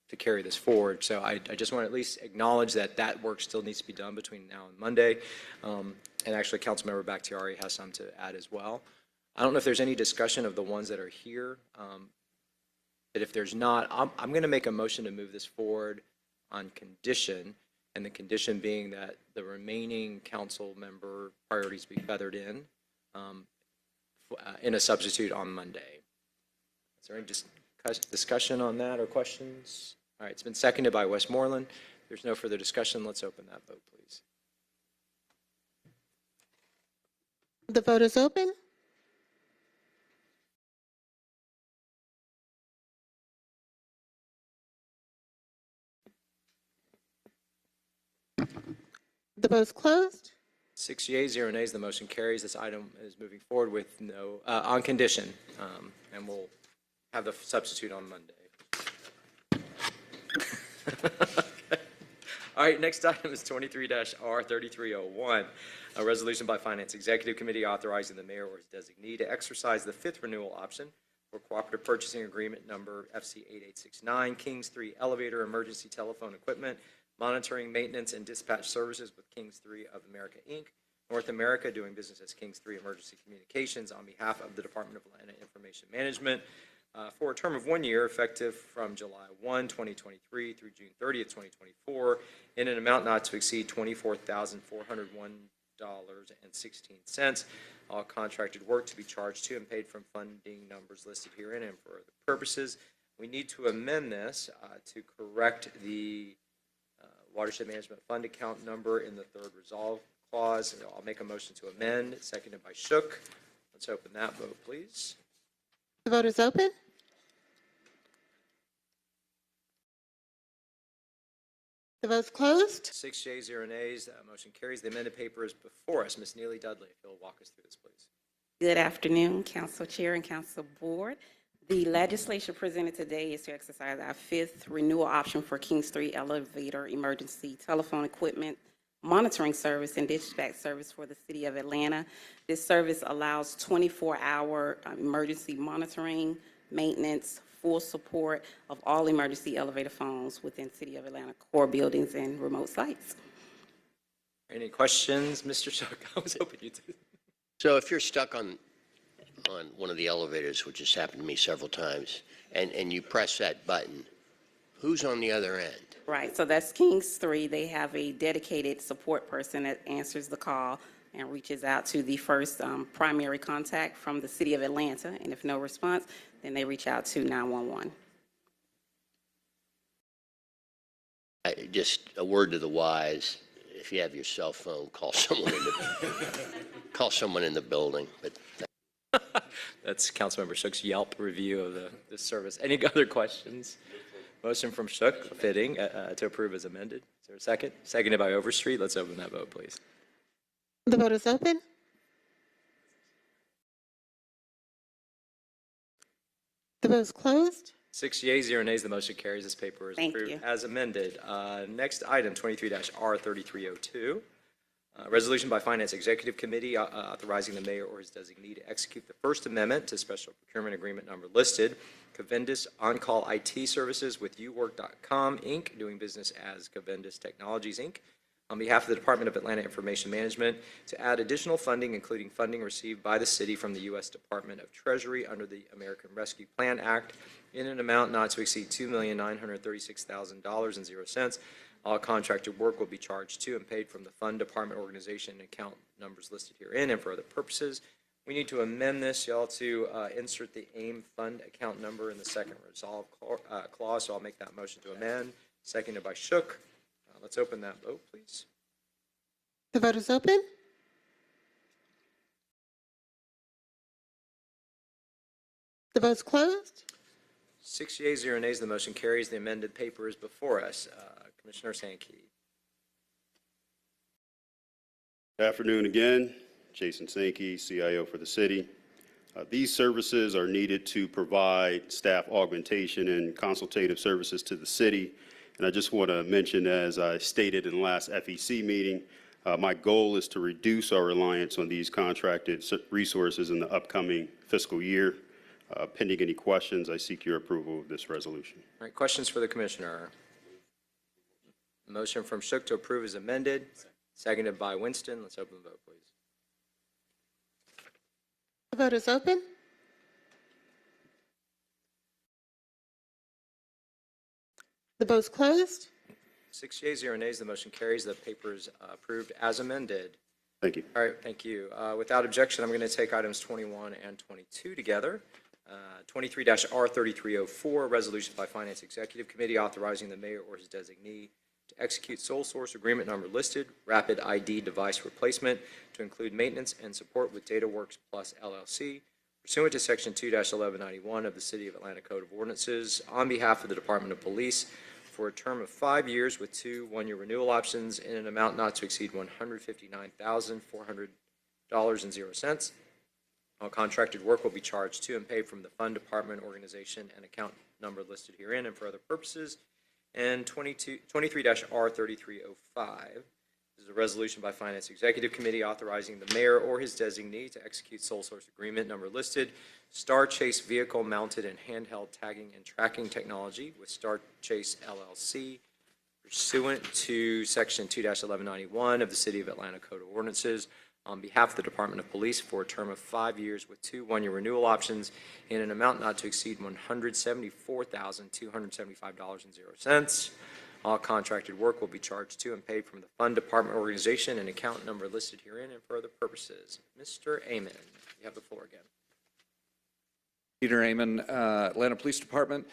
to carry this forward. So I just want to at least acknowledge that that work still needs to be done between now and Monday. And actually, Councilmember Bakhtiari has some to add as well. I don't know if there's any discussion of the ones that are here. But if there's not, I'm going to make a motion to move this forward on condition, and the condition being that the remaining council member priorities be feathered in a substitute on Monday. Is there any discussion on that or questions? All right, it's been seconded by Westmoreland. If there's no further discussion, let's open that vote, please. The vote is open. The vote's closed. 6 yeas, 0 nays, the motion carries. This item is moving forward with no, on condition, and we'll have the substitute on Monday. All right, next item is 23-R3301, a resolution by Finance Executive Committee authorizing the mayor or his designee to exercise the fifth renewal option for cooperative purchasing agreement number FC 8869, Kings 3 Elevator Emergency Telephone Equipment, Monitoring, Maintenance, and Dispatch Services with Kings 3 of America, Inc., North America, doing business as Kings 3 Emergency Communications on behalf of the Department of Land and Information Management for a term of 1 year effective from July 1, 2023 through June 30th, 2024, in an amount not to exceed $24,401.16. All contracted work to be charged to and paid from funding numbers listed herein and for other purposes. We need to amend this to correct the Watershed Management Fund account number in the third resolve clause. I'll make a motion to amend, seconded by Shook. Let's open that vote, please. The vote is open. The vote's closed. 6 yeas, 0 nays, motion carries. The amended paper is before us. Ms. Neely Dudley, if you'll walk us through this, please. Good afternoon, Council Chair and Council Board. The legislation presented today is to exercise our fifth renewal option for Kings 3 Elevator Emergency Telephone Equipment Monitoring Service and Dispatch Service for the City of Atlanta. This service allows 24-hour emergency monitoring, maintenance, full support of all emergency elevator phones within City of Atlanta core buildings and remote sites. Any questions, Mr. Shook? I was hoping you did. So if you're stuck on one of the elevators, which has happened to me several times, and you press that button, who's on the other end? Right, so that's Kings 3. They have a dedicated support person that answers the call and reaches out to the first primary contact from the City of Atlanta, and if no response, then they reach out to 911. Just a word to the wise, if you have your cell phone, call someone in the building. But That's Councilmember Shook's Yelp review of this service. Any other questions? Motion from Shook, fitting, to approve as amended. Is there a second? Seconded by Overstreet. Let's open that vote, please. The vote is open. The vote is closed. 6 yeas, 0 nays, the motion carries. This paper is Thank approved you. as amended. Next item, 23-R3302. Resolution by Finance Executive Committee authorizing the mayor or his designee to execute the First Amendment to Special Procurement Agreement number listed, Cavendis On-Call IT Services with uwork.com, Inc., doing business as Cavendis Technologies, Inc., on behalf of the Department of Atlanta Information Management to add additional funding, including funding received by the city from the U.S. Department of Treasury under the American Rescue Plan Act in an amount not to exceed $2,936,000.00. All contracted work will be charged to and paid from the fund department organization and account numbers listed herein and for other purposes. We need to amend this, y'all, to insert the AIM fund account number in the second resolve clause, so I'll make that motion to amend, seconded by Shook. Let's open that vote, please. The vote is open. The vote's closed. 6 yeas, 0 nays, the motion carries. The amended paper is before us. Commissioner Sankey. Good afternoon again. Jason Sankey, CIO for the city. These services are needed to provide staff augmentation and consultative services to the city. And I just want to mention, as I stated in the last FEC meeting, my goal is to reduce our reliance on these contracted resources in the upcoming fiscal year. Pending any questions, I seek your approval of this resolution. All right, questions for the commissioner? Motion from Shook to approve is amended, seconded by Winston. Let's open the vote, please. The vote is open. The vote's closed. 6 yeas, 0 nays, the motion carries. The paper is approved as amended. Thank you. All right, thank you. Without objection, I'm going to take items 21 and 22 together. 23-R3304, resolution by Finance Executive Committee authorizing the mayor or his designee to execute sole source agreement number listed, Rapid ID device replacement, to include maintenance and support with DataWorks Plus LLC, pursuant to Section 2-1191 of the City of Atlanta Code of Ordinances, on behalf of the Department of Police, for a term of 5 years with 2 one-year renewal options in an amount not to exceed $159,400.00. All contracted work will be charged to and paid from the fund, department, organization, and account number listed herein and for other purposes. And 23-R3305 is a resolution by Finance Executive Committee authorizing the mayor or his designee to execute sole source agreement number listed, Star Chase vehicle mounted and handheld tagging and tracking technology with Star Chase LLC pursuant to Section 2-1191 of the City of Atlanta Code of Ordinances on behalf of the Department of Police for a term of 5 years with 2 one-year renewal options in an amount not to exceed $174,275.00. All contracted work will be charged to and paid from the fund, department, organization, and account number listed herein and for other purposes. Mr. Amen, you have the floor again. Peter Amon, Atlanta Police Department.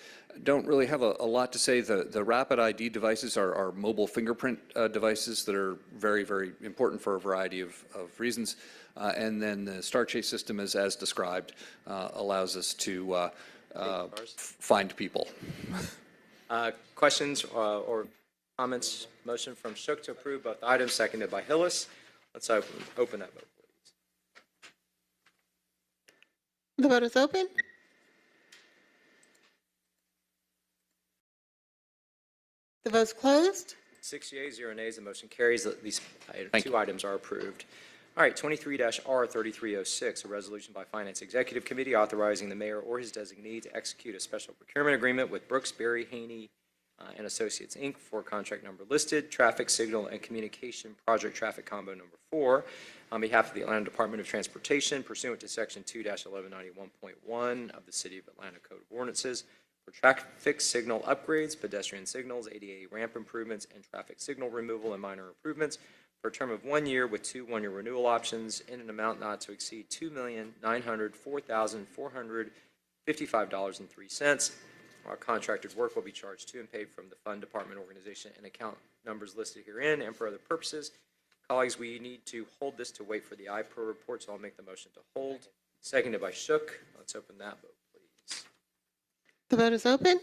Don't really have a lot to say. The rapid ID devices are mobile fingerprint devices that are very, very important for a variety of reasons. And then the Star Chase system, is as described, allows us to find people. Questions or comments? Motion from Shook to approve both items, seconded by Hillis. Let's open that vote, please. The vote is open. The vote's closed. 6 yeas, 0 nays, the motion carries. These two items are approved. All right, 23-R3306, a resolution by Finance Executive Committee authorizing the mayor or his designee to execute a special procurement agreement with Brooks, Berry, Haney, and Associates, Inc. for contract number listed, traffic signal and communication project traffic combo number 4 on behalf of the Atlanta Department of Transportation pursuant to Section 2-1191.1 of the City of Atlanta Code of Ordinances for traffic signal upgrades, pedestrian signals, ADA ramp improvements, and traffic signal removal and minor improvements for a term of 1 year with 2 one-year renewal options in an amount not to exceed $2,904,455.03. Our contracted work will be charged to and paid from the fund, department, organization, and account numbers listed herein and for other purposes. Colleagues, we need to hold this to wait for the IPER report, so I'll make the motion to hold. Seconded by Shook. Let's open that vote, please. The vote is open.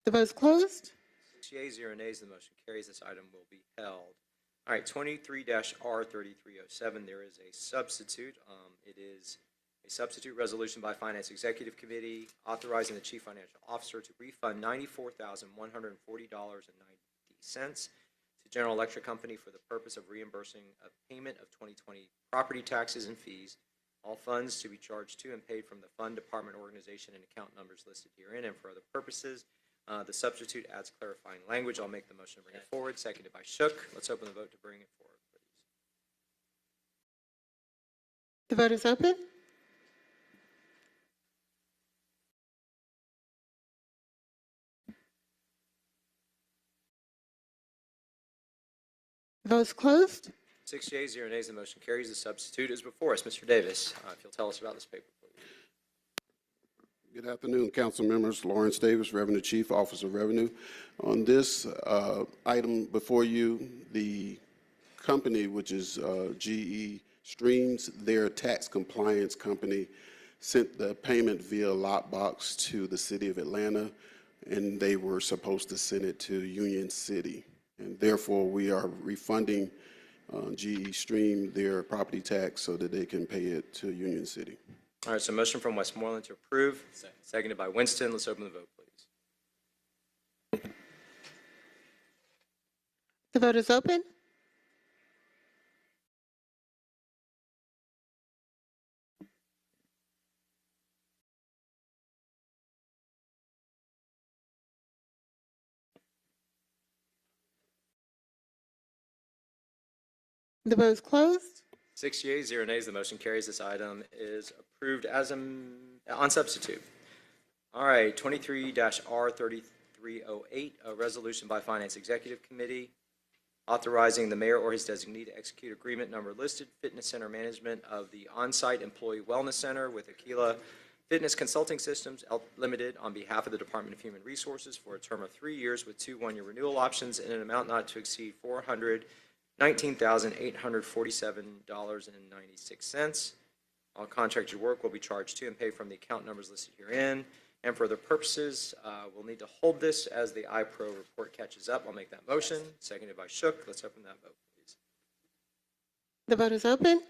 The vote is closed. 6 yeas, 0 nays, the motion carries. This item will be held. All right, 23-R3307, there is a substitute. It is a substitute resolution by Finance Executive Committee authorizing the Chief Financial Officer to refund $94,140.90 to General Electric Company for the purpose of reimbursing a payment of 2020 property taxes and fees. All funds to be charged to and paid from the fund, department, organization, and account numbers listed herein and for other purposes. The substitute adds clarifying language. I'll make the motion to bring it forward. Seconded by Shook. Let's open the vote to bring it forward, please. The vote is open. The vote is closed. 6 yeas, 0 nays, the motion carries. The substitute is before us. Mr. Davis, if you'll tell us about this paper, please. Good afternoon, council members. Lawrence Davis, Revenue Chief, Office of Revenue. On this item before you, the company, which is GE Streams, their tax compliance company, sent the payment via lockbox to the City of Atlanta, and they were supposed to send it to Union City. And therefore, we are refunding GE Stream their property tax so that they can pay it to Union City. All right, so motion from Westmoreland to approve, seconded by Winston. Let's open the vote, please. The vote is open. The vote is closed. 6 yeas, 0 nays, the motion carries. This item is approved as on substitute. All right, 23-R3308, a resolution by Finance Executive Committee authorizing the mayor or his designee to execute agreement number listed, fitness center management of the on-site employee wellness center with Aquila Fitness Consulting Systems Limited on behalf of the Department of Human Resources for a term of 3 years with 2 one-year renewal options in an amount not to exceed $419,847.96. All contracted work will be charged to and paid from the account numbers listed herein. And for other purposes, we'll need to hold this as the iPro report catches up. I'll make that motion, seconded by Shook. Let's open that vote, please. The vote is open.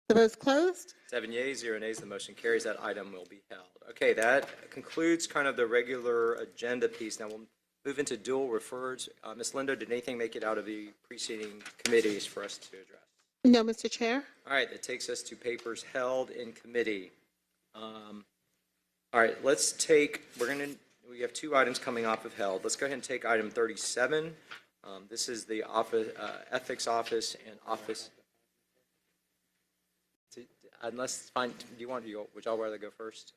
The vote is closed. 7 yeas, 0 nays, the motion carries. That item will be held. Okay, that concludes kind of the regular agenda piece. Now we'll move into dual refers. Ms. Lindo, did anything make it out of the preceding committees for us to address? No, Mr. Chair. All right, that takes us to papers held in committee. All right, let's take, we have 2 items coming off of held. Let's go ahead and take item 37. This is the Ethics Office and Office. Unless, fine, would y'all rather go first?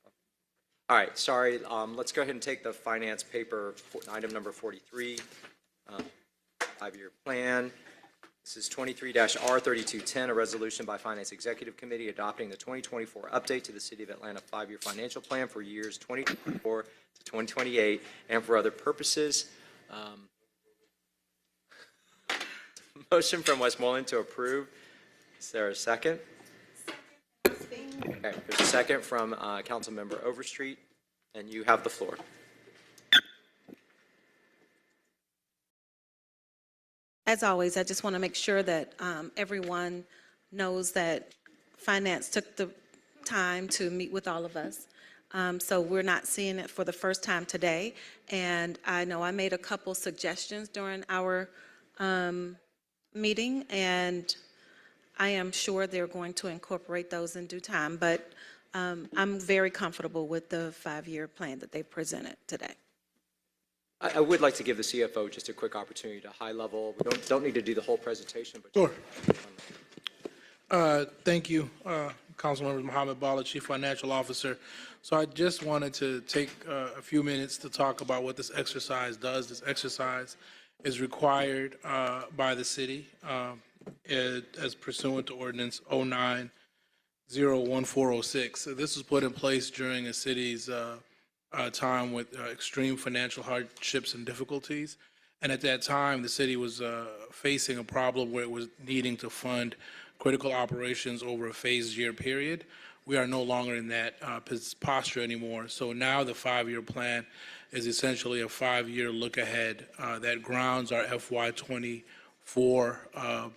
All right, sorry, let's go ahead and take the finance paper, item number 43, 5-year plan. This is 23-R3210, a resolution by Finance Executive Committee adopting the 2024 update to the City of Atlanta 5-year financial plan for years 2024 to 2028 and for other purposes. Motion from Westmoreland to approve. Is there a second? Okay, there's a second from Councilmember Overstreet, and you have the floor. As always, I just want to make sure that everyone knows that Finance took the time to meet with all of us. So we're not seeing it for the first time today. And I know I made a couple suggestions during our meeting, and I am sure they're going to incorporate those in due time. But I'm very comfortable with the 5-year plan that they presented today. I would like to give the CFO just a quick opportunity to high level. We don't need to do the whole presentation, but. Sure. Thank you, Councilmember Mohammed Bala, Chief Financial Officer. So I just wanted to take a few minutes to talk about what this exercise does. This exercise is required by the city as pursuant to Ordinance 09-01406. So this was put in place during the city's time with extreme financial hardships and difficulties. And at that time, the city was facing a problem where it was needing to fund critical operations over a phased year period. We are no longer in that posture anymore. So now the 5-year plan is essentially a 5-year look ahead that grounds our FY24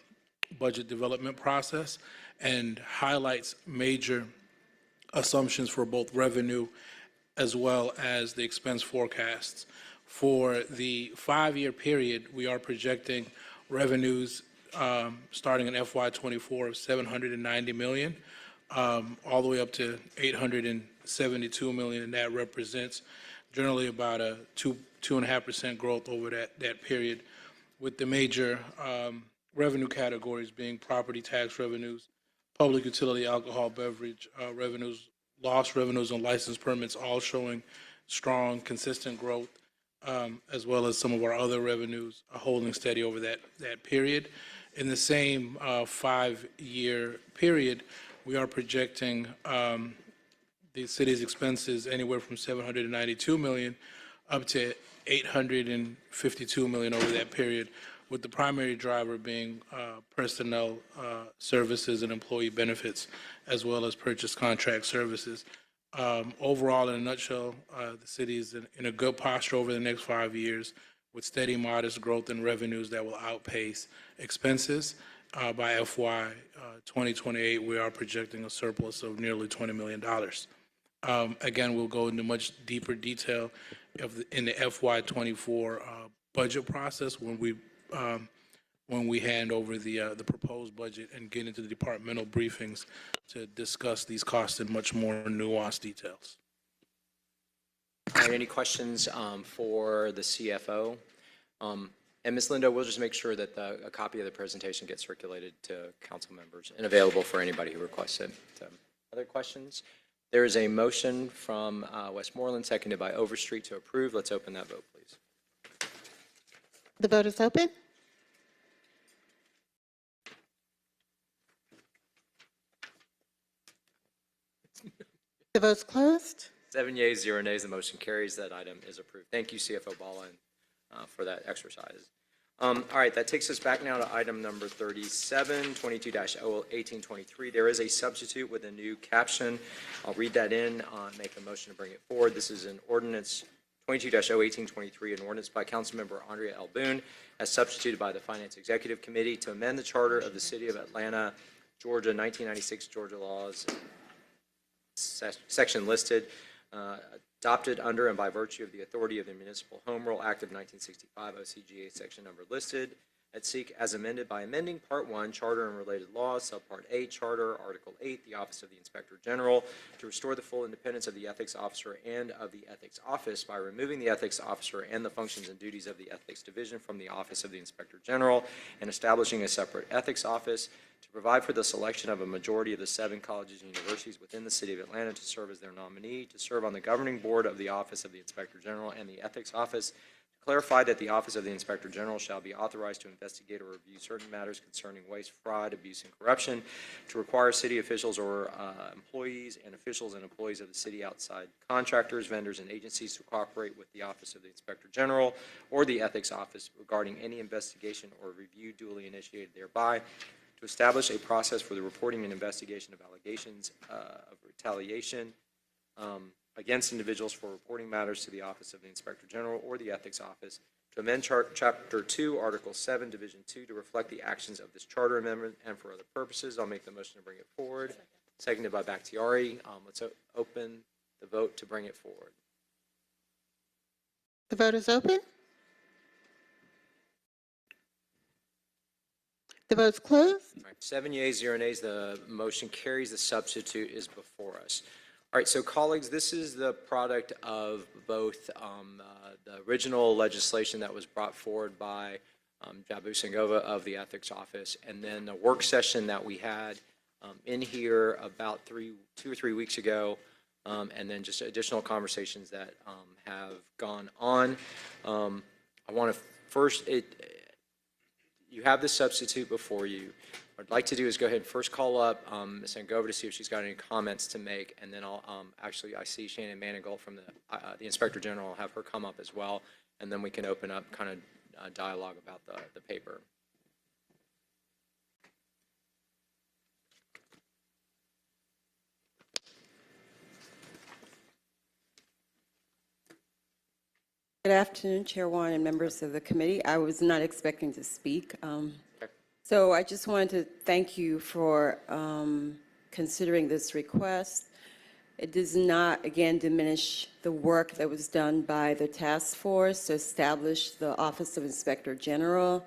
budget development process and highlights major assumptions for both revenue as well as the expense forecasts. For the 5-year period, we are projecting revenues starting in FY24 of $790 million, all the way up to $872 million, and that represents generally about a 2.5% growth over that period, with the major revenue categories being property tax revenues, public utility, alcohol, beverage revenues, lost revenues and license permits, all showing strong, consistent growth, as well as some of our other revenues holding steady over that period. In the same 5-year period, we are projecting the city's expenses anywhere from $792 million up to $852 million over that period, with the primary driver being personnel services and employee benefits, as well as purchase contract services. Overall, in a nutshell, the city is in a good posture over the next 5 years, with steady, modest growth in revenues that will outpace expenses. By FY 2028, we are projecting a surplus of nearly $20 million. Again, we'll go into much deeper detail in the FY 24 budget process when we hand over the proposed budget and get into the departmental briefings to discuss these costs in much more nuanced details. All right, any questions for the CFO? And Ms. Lindo, we'll just make sure that a copy of the presentation gets circulated to council members and available for anybody who requests it. Other questions? There is a motion from Westmoreland, seconded by Overstreet, to approve. Let's open that vote, please. The vote is open. The vote's closed. 7 yeas, 0 nays, the motion carries. That item is approved. Thank you, CFO Bala, for that exercise. All right, that takes us back now to item number 37, 22-1823. There is a substitute with a new caption. I'll read that in, make a motion to bring it forward. This is an ordinance 22-1823, an ordinance by Councilmember Andrea L. Boone, as substituted by the Finance Executive Committee to amend the charter of the City of Atlanta, Georgia, 1996 Georgia laws, section listed, adopted under and by virtue of the authority of the Municipal Home Rule Act of 1965, OCGA section number listed, at SEEK as amended by amending Part 1, Charter and Related Laws, Subpart A, Charter, Article 8, the Office of the Inspector General, to restore the full independence of the Ethics Officer and of the Ethics Office by removing the Ethics Officer and the functions and duties of the Ethics Division from the Office of the Inspector General and establishing a separate Ethics Office, to provide for the selection of a majority of the 7 colleges and universities within the City of Atlanta to serve as their nominee, to serve on the governing board of the Office of the Inspector General and the Ethics Office, to clarify that the Office of the Inspector General shall be authorized to investigate or review certain matters concerning waste, fraud, abuse, and corruption, to require city officials or employees and officials and employees of the city, outside contractors, vendors, and agencies to cooperate with the Office of the Inspector General or the Ethics Office regarding any investigation or review duly initiated thereby, to establish a process for the reporting and investigation of allegations of retaliation against individuals for reporting matters to the Office of the Inspector General or the Ethics Office, to amend Chapter 2, Article 7, Division 2, to reflect the actions of this charter amendment and for other purposes. I'll make the motion to bring it forward. Seconded by Bakhtiari. Let's open the vote to bring it forward. The vote is open. The vote's closed. All right, 7 yeas, 0 nays, the motion carries. The substitute is before us. All right, so colleagues, this is the product of both the original legislation that was brought forward by Jabu Sangova of the Ethics Office, and then the work session that we had in here about 2 or 3 weeks ago, and then just additional conversations that have gone on. I want to first, you have the substitute before you. What I'd like to do is go ahead and first call up Ms. Sangova to see if she's got any comments to make, and then I'll actually, I see Shannon Manigault from the Inspector General. I'll have her come up as well, and then we can open up kind of dialogue about the paper. Good afternoon, Chair Wan and members of the committee. I was not expecting to speak. So I just wanted to thank you for considering this request. It does not, again, diminish the work that was done by the task force to establish the Office of Inspector General.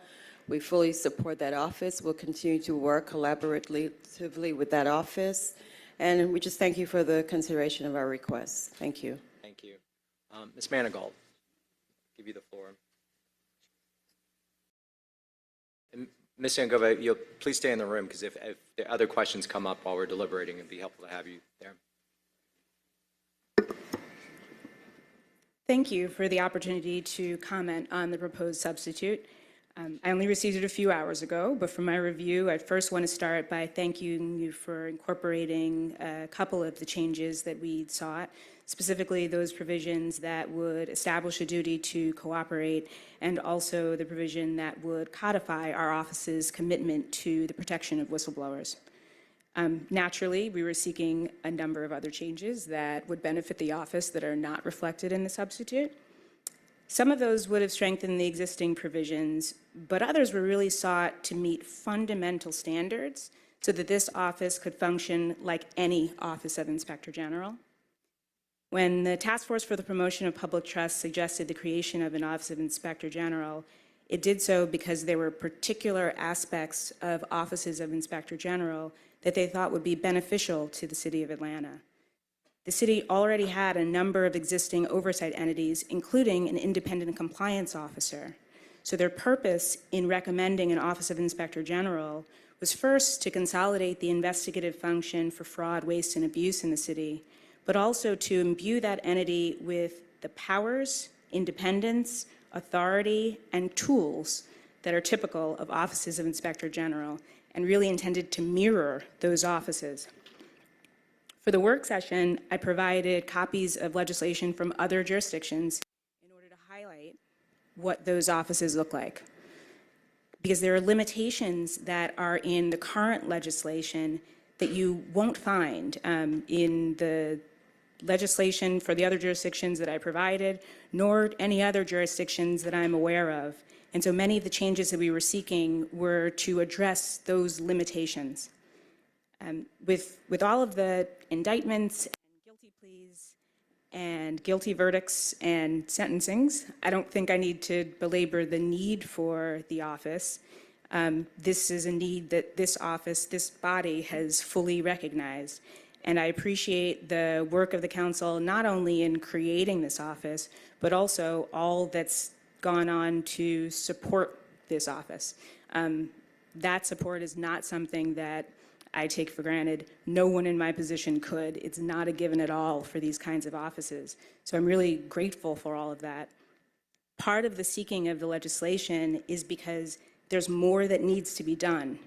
We fully support that office. We'll continue to work collaboratively with that office. And we just thank you for the consideration of our request. Thank you. Thank you. Ms. Manigault, give you the floor. And Ms. Sangova, you'll please stay in the room, because if there are other questions come up while we're deliberating, it'd be helpful to have you there. Thank you for the opportunity to comment on the proposed substitute. I only received it a few hours ago, but for my review, I first want to start by thanking you for incorporating a couple of the changes that we sought, specifically those provisions that would establish a duty to cooperate, and also the provision that would codify our office's commitment to the protection of whistleblowers. Naturally, we were seeking a number of other changes that would benefit the office that are not reflected in the substitute. Some of those would have strengthened the existing provisions, but others were really sought to meet fundamental standards so that this office could function like any Office of Inspector General. When the Task Force for the Promotion of Public Trust suggested the creation of an Office of Inspector General, it did so because there were particular aspects of offices of Inspector General that they thought would be beneficial to the City of Atlanta. The city already had a number of existing oversight entities, including an independent compliance officer. So their purpose in recommending an Office of Inspector General was first to consolidate the investigative function for fraud, waste, and abuse in the city, but also to imbue that entity with the powers, independence, authority, and tools that are typical of offices of Inspector General, and really intended to mirror those offices. For the work session, I provided copies of legislation from other jurisdictions in order to highlight what those offices look like. Because there are limitations that are in the current legislation that you won't find in the legislation for the other jurisdictions that I provided, nor any other jurisdictions that I'm aware of. And so many of the changes that we were seeking were to address those limitations. With all of the indictments and guilty pleas and guilty verdicts and sentencings, I don't think I need to belabor the need for the office. This is a need that this office, this body has fully recognized. And I appreciate the work of the council, not only in creating this office, but also all that's gone on to support this office. That support is not something that I take for granted. No one in my position could. It's not a given at all for these kinds of offices. So I'm really grateful for all of that. Part of the seeking of the legislation is because there's more that needs to be done.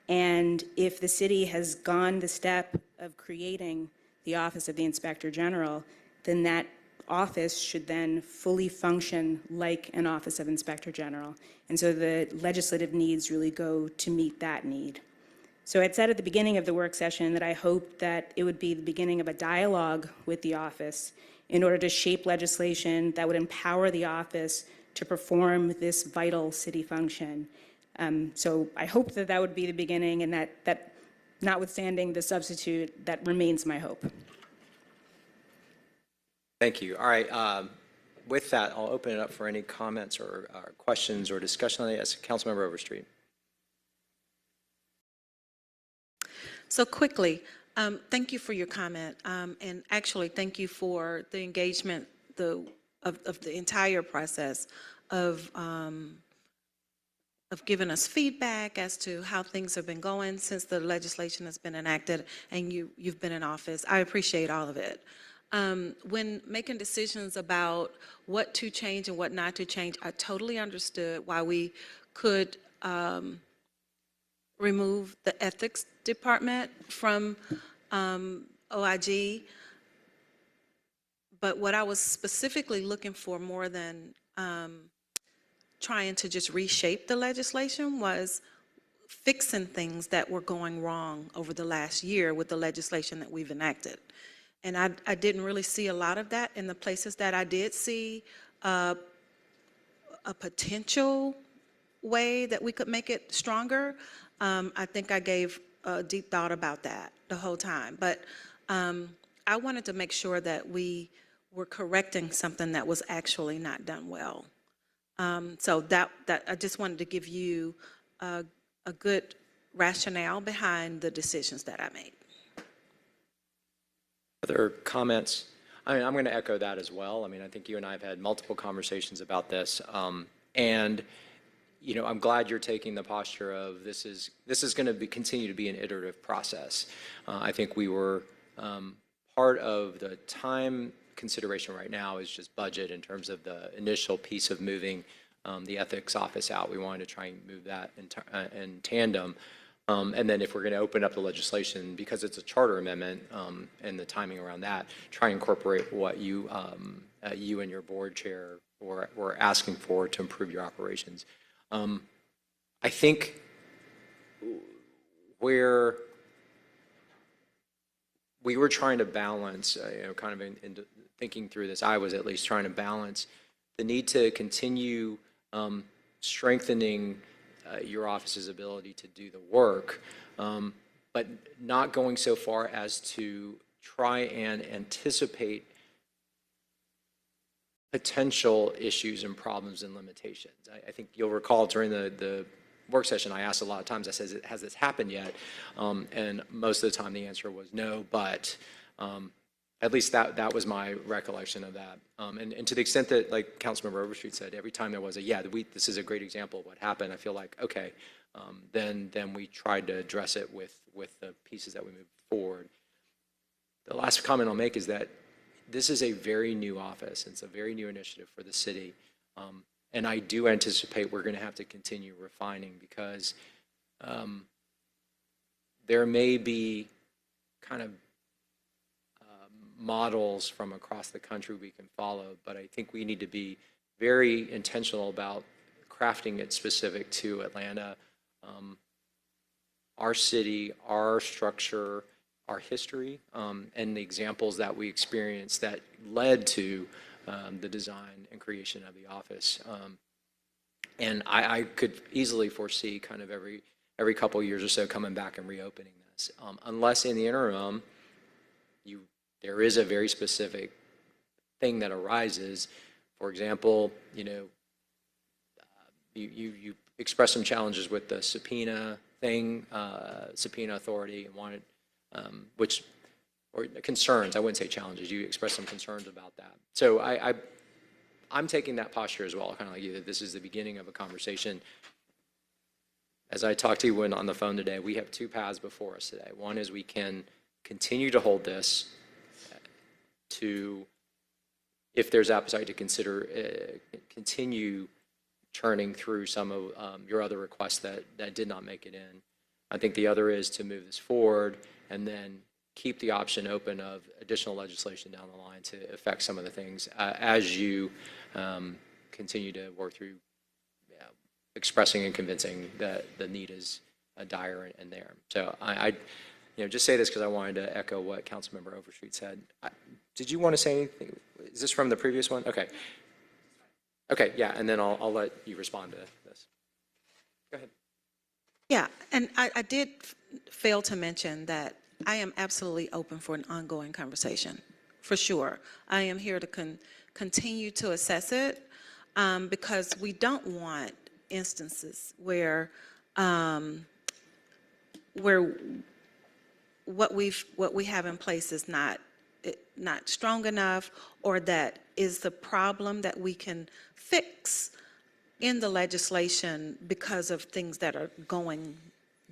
And if the city has gone the step of creating the Office of the Inspector General, then that office should then fully function like an Office of Inspector General. And so the legislative needs really go to meet that need. So I'd said at the beginning of the work session that I hoped that it would be the beginning of a dialogue with the office in order to shape legislation that would empower the office to perform this vital city function. So I hope that that would be the beginning, and that notwithstanding the substitute, that remains my hope. Thank you. All right. With that, I'll open it up for any comments or questions or discussion on it. Yes, Councilmember Overstreet. So quickly, thank you for your comment, and actually thank you for the engagement of the entire process of giving us feedback as to how things have been going since the legislation has been enacted and you've been in office. I appreciate all of it. When making decisions about what to change and what not to change, I totally understood why we could remove the ethics department from OIG. But what I was specifically looking for more than trying to just reshape the legislation was fixing things that were going wrong over the last year with the legislation that we've enacted. And I didn't really see a lot of that. In the places that I did see a potential way that we could make it stronger, I think I gave a deep thought about that the whole time. But I wanted to make sure that we were correcting something that was actually not done well. So that I just wanted to give you a good rationale behind the decisions that I made. Other comments? I mean, I'm going to echo that as well. I mean, I think you and I have had multiple conversations about this. And, you know, I'm glad you're taking the posture of this is going to continue to be an iterative process. I think we were part of the time consideration right now is just budget in terms of the initial piece of moving the ethics office out. We wanted to try and move that in tandem. And then if we're going to open up the legislation, because it's a charter amendment and the timing around that, try and incorporate what you and your board chair were asking for to improve your operations. I think where we were trying to balance, kind of in thinking through this, I was at least trying to balance the need to continue strengthening your office's ability to do the work, but not going so far as to try and anticipate potential issues and problems and limitations. I think you'll recall during the work session, I asked a lot of times, I said, has this happened yet? And most of the time the answer was no, but at least that was my recollection of that. And to the extent that, like Councilmember Overstreet said, every time there was this is a great example of what happened, I feel like, okay, then we tried to address it with the pieces that we moved forward. The last comment I'll make is that this is a very new office. It's a very new initiative for the city. And I do anticipate we're going to have to continue refining because there may be kind of models from across the country we can follow, but I think we need to be very intentional about crafting it specific to Atlanta, our city, our structure, our history, and the examples that we experienced that led to the design and creation of the office. And I could easily foresee kind of every couple years or so coming back and reopening this, unless in the interim there is a very specific thing that arises. For example, you expressed some challenges with the subpoena thing, subpoena authority, and wanted, or concerns, I wouldn't say challenges, you expressed some concerns about that. So I'm taking that posture as well, kind of like you, that this is the beginning of a conversation. As I talked to you on the phone today, we have two paths before us today. One is we can continue to hold this to, if there's appetite to consider, continue churning through some of your other requests that did not make it in. I think the other is to move this forward and then keep the option open of additional legislation down the line to affect some of the things as you continue to work through expressing and convincing that the need is dire and there. So I just say this because I wanted to echo what Councilmember Overstreet said. Did you want to say anything? Is this from the previous one? Okay. Okay, yeah, and then I'll let you respond to this. Go ahead. Yeah, and I did fail to mention that I am absolutely open for an ongoing conversation, for sure. I am here to continue to assess it because we don't want instances where what we have in place is not strong enough, or that is the problem that we can fix in the legislation because of things that are going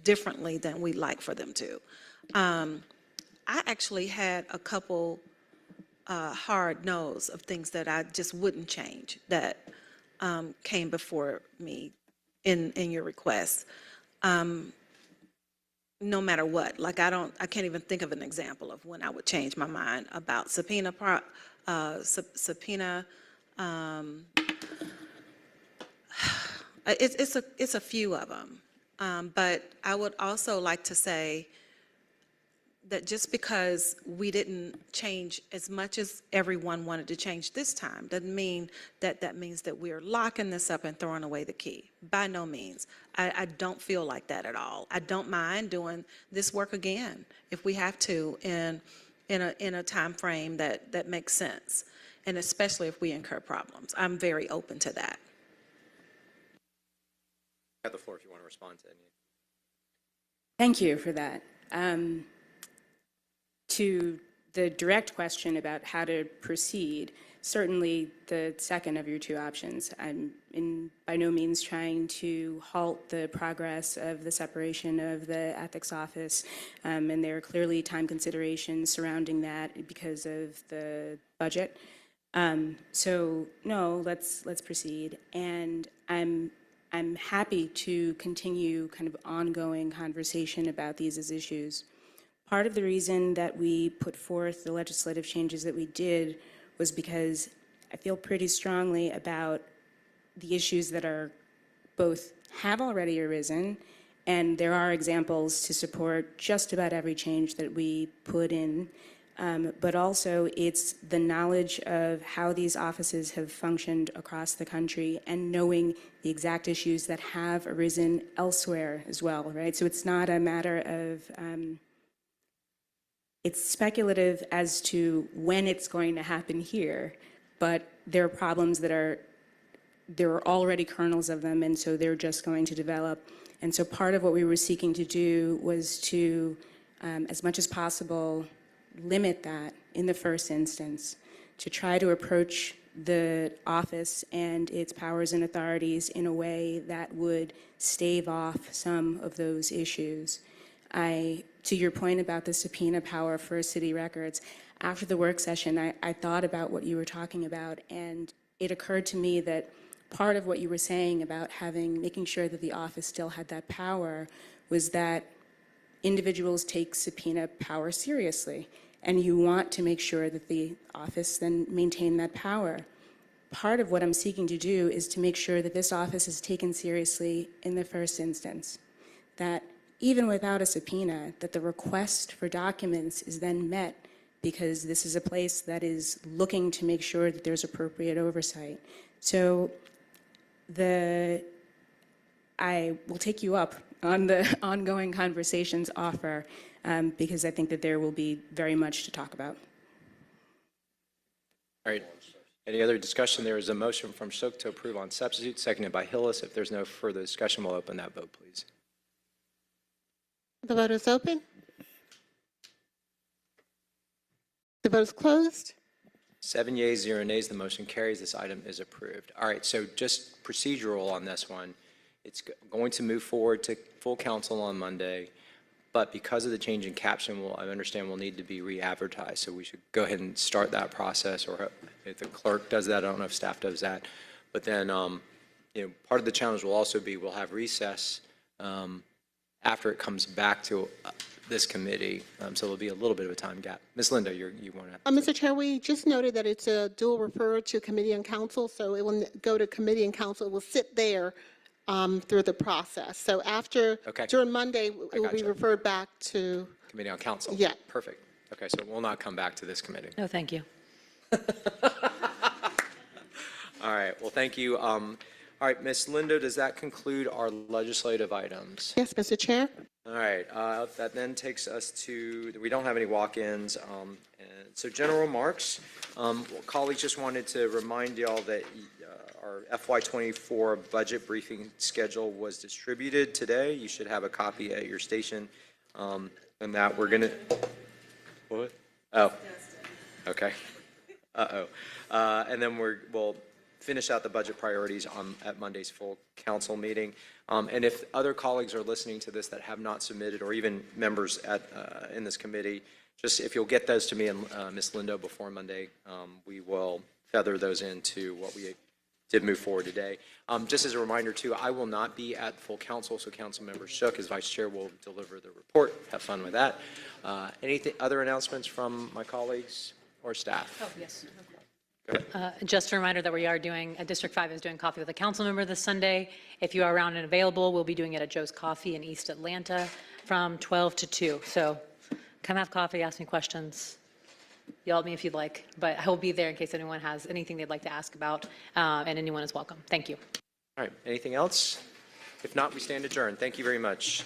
differently than we'd like for them to. I actually had a couple hard no's of things that I just wouldn't change that came before me in your request. No matter what, like I can't even think of an example of when I would change my mind about subpoena. It's a few of them, but I would also like to say that just because we didn't change as much as everyone wanted to change this time, doesn't mean that means that we're locking this up and throwing away the key. By no means. I don't feel like that at all. I don't mind doing this work again if we have to in a time frame that makes sense, and especially if we incur problems. I'm very open to that. You have the floor if you want to respond to any. Thank you for that. To the direct question about how to proceed, certainly the second of your two options. I'm by no means trying to halt the progress of the separation of the ethics office, and there are clearly time considerations surrounding that because of the budget. So no, let's proceed, and I'm happy to continue kind of ongoing conversation about these as issues. Part of the reason that we put forth the legislative changes that we did was because I feel pretty strongly about the issues that are both have already arisen, and there are examples to support just about every change that we put in, but also it's the knowledge of how these offices have functioned across the country and knowing the exact issues that have arisen elsewhere as well, right? So it's not a matter of it's speculative as to when it's going to happen here, but there are problems there are already kernels of them, and so they're just going to develop. And so part of what we were seeking to do was to, as much as possible, limit that in the first instance, to try to approach the office and its powers and authorities in a way that would stave off some of those issues. To your point about the subpoena power for city records, after the work session, I thought about what you were talking about, and it occurred to me that part of what you were saying about making sure that the office still had that power was that individuals take subpoena power seriously. and you want to make sure that the office then maintain that power. Part of what I'm seeking to do is to make sure that this office is taken seriously in the first instance, that even without a subpoena, that the request for documents is then met because this is a place that is looking to make sure that there's appropriate oversight. So I will take you up on the ongoing conversations offer because I think that there will be very much to talk about. All right. Any other discussion? There is a motion from Shook to approve on substitute, seconded by Hillis. If there's no further discussion, we'll open that vote, please. The vote is open. The vote is closed. 7 yeas, 0 nays. The motion carries. This item is approved. All right, so just procedural on this one. It's going to move forward to full council on Monday, but because of the change in caption, I understand will need to be re-advertised. So we should go ahead and start that process, or if the clerk does that, I don't know if staff does that. But then, part of the challenge will also be we'll have recess after it comes back to this committee, so there'll be a little bit of a time gap. Ms. Linda, you want to? Mr. Chair, we just noted that it's a dual refer to committee and council, so it will go to committee and council. It will sit there through the process. So during Monday, it will be referred back to Committee on Council? Yeah. Perfect. Okay, so it will not come back to this committee. No, thank you. All right, well, thank you. All right, Ms. Lindo, does that conclude our legislative items? Yes, Mr. Chair. All right, that then takes us to, we don't have any walk-ins. And so general remarks. Colleagues, just wanted to remind y'all that our FY24 budget briefing schedule was distributed today. You should have a copy at your station. And that we're going to, what? Oh, okay. And then we'll finish out the budget priorities at Monday's full council meeting. And if other colleagues are listening to this that have not submitted, or even members in this committee, just if you'll get those to me and Ms. Lindo before Monday, we will feather those into what we did move forward today. Just as a reminder too, I will not be at full council, so Councilmember Shook as Vice Chair will deliver the report. Have fun with that. Anything other announcements from my colleagues or staff? Oh, yes. Just a reminder that we are doing, District 5 is doing Coffee with a Council Member this Sunday. If you are around and available, we'll be doing it at Joe's Coffee in East Atlanta from 12 to 2. So come have coffee, ask me questions, yell at me if you'd like, but I will be there in case anyone has anything they'd like to ask about, and anyone is welcome. Thank you. All right, anything else? If not, we stand adjourned. Thank you very much.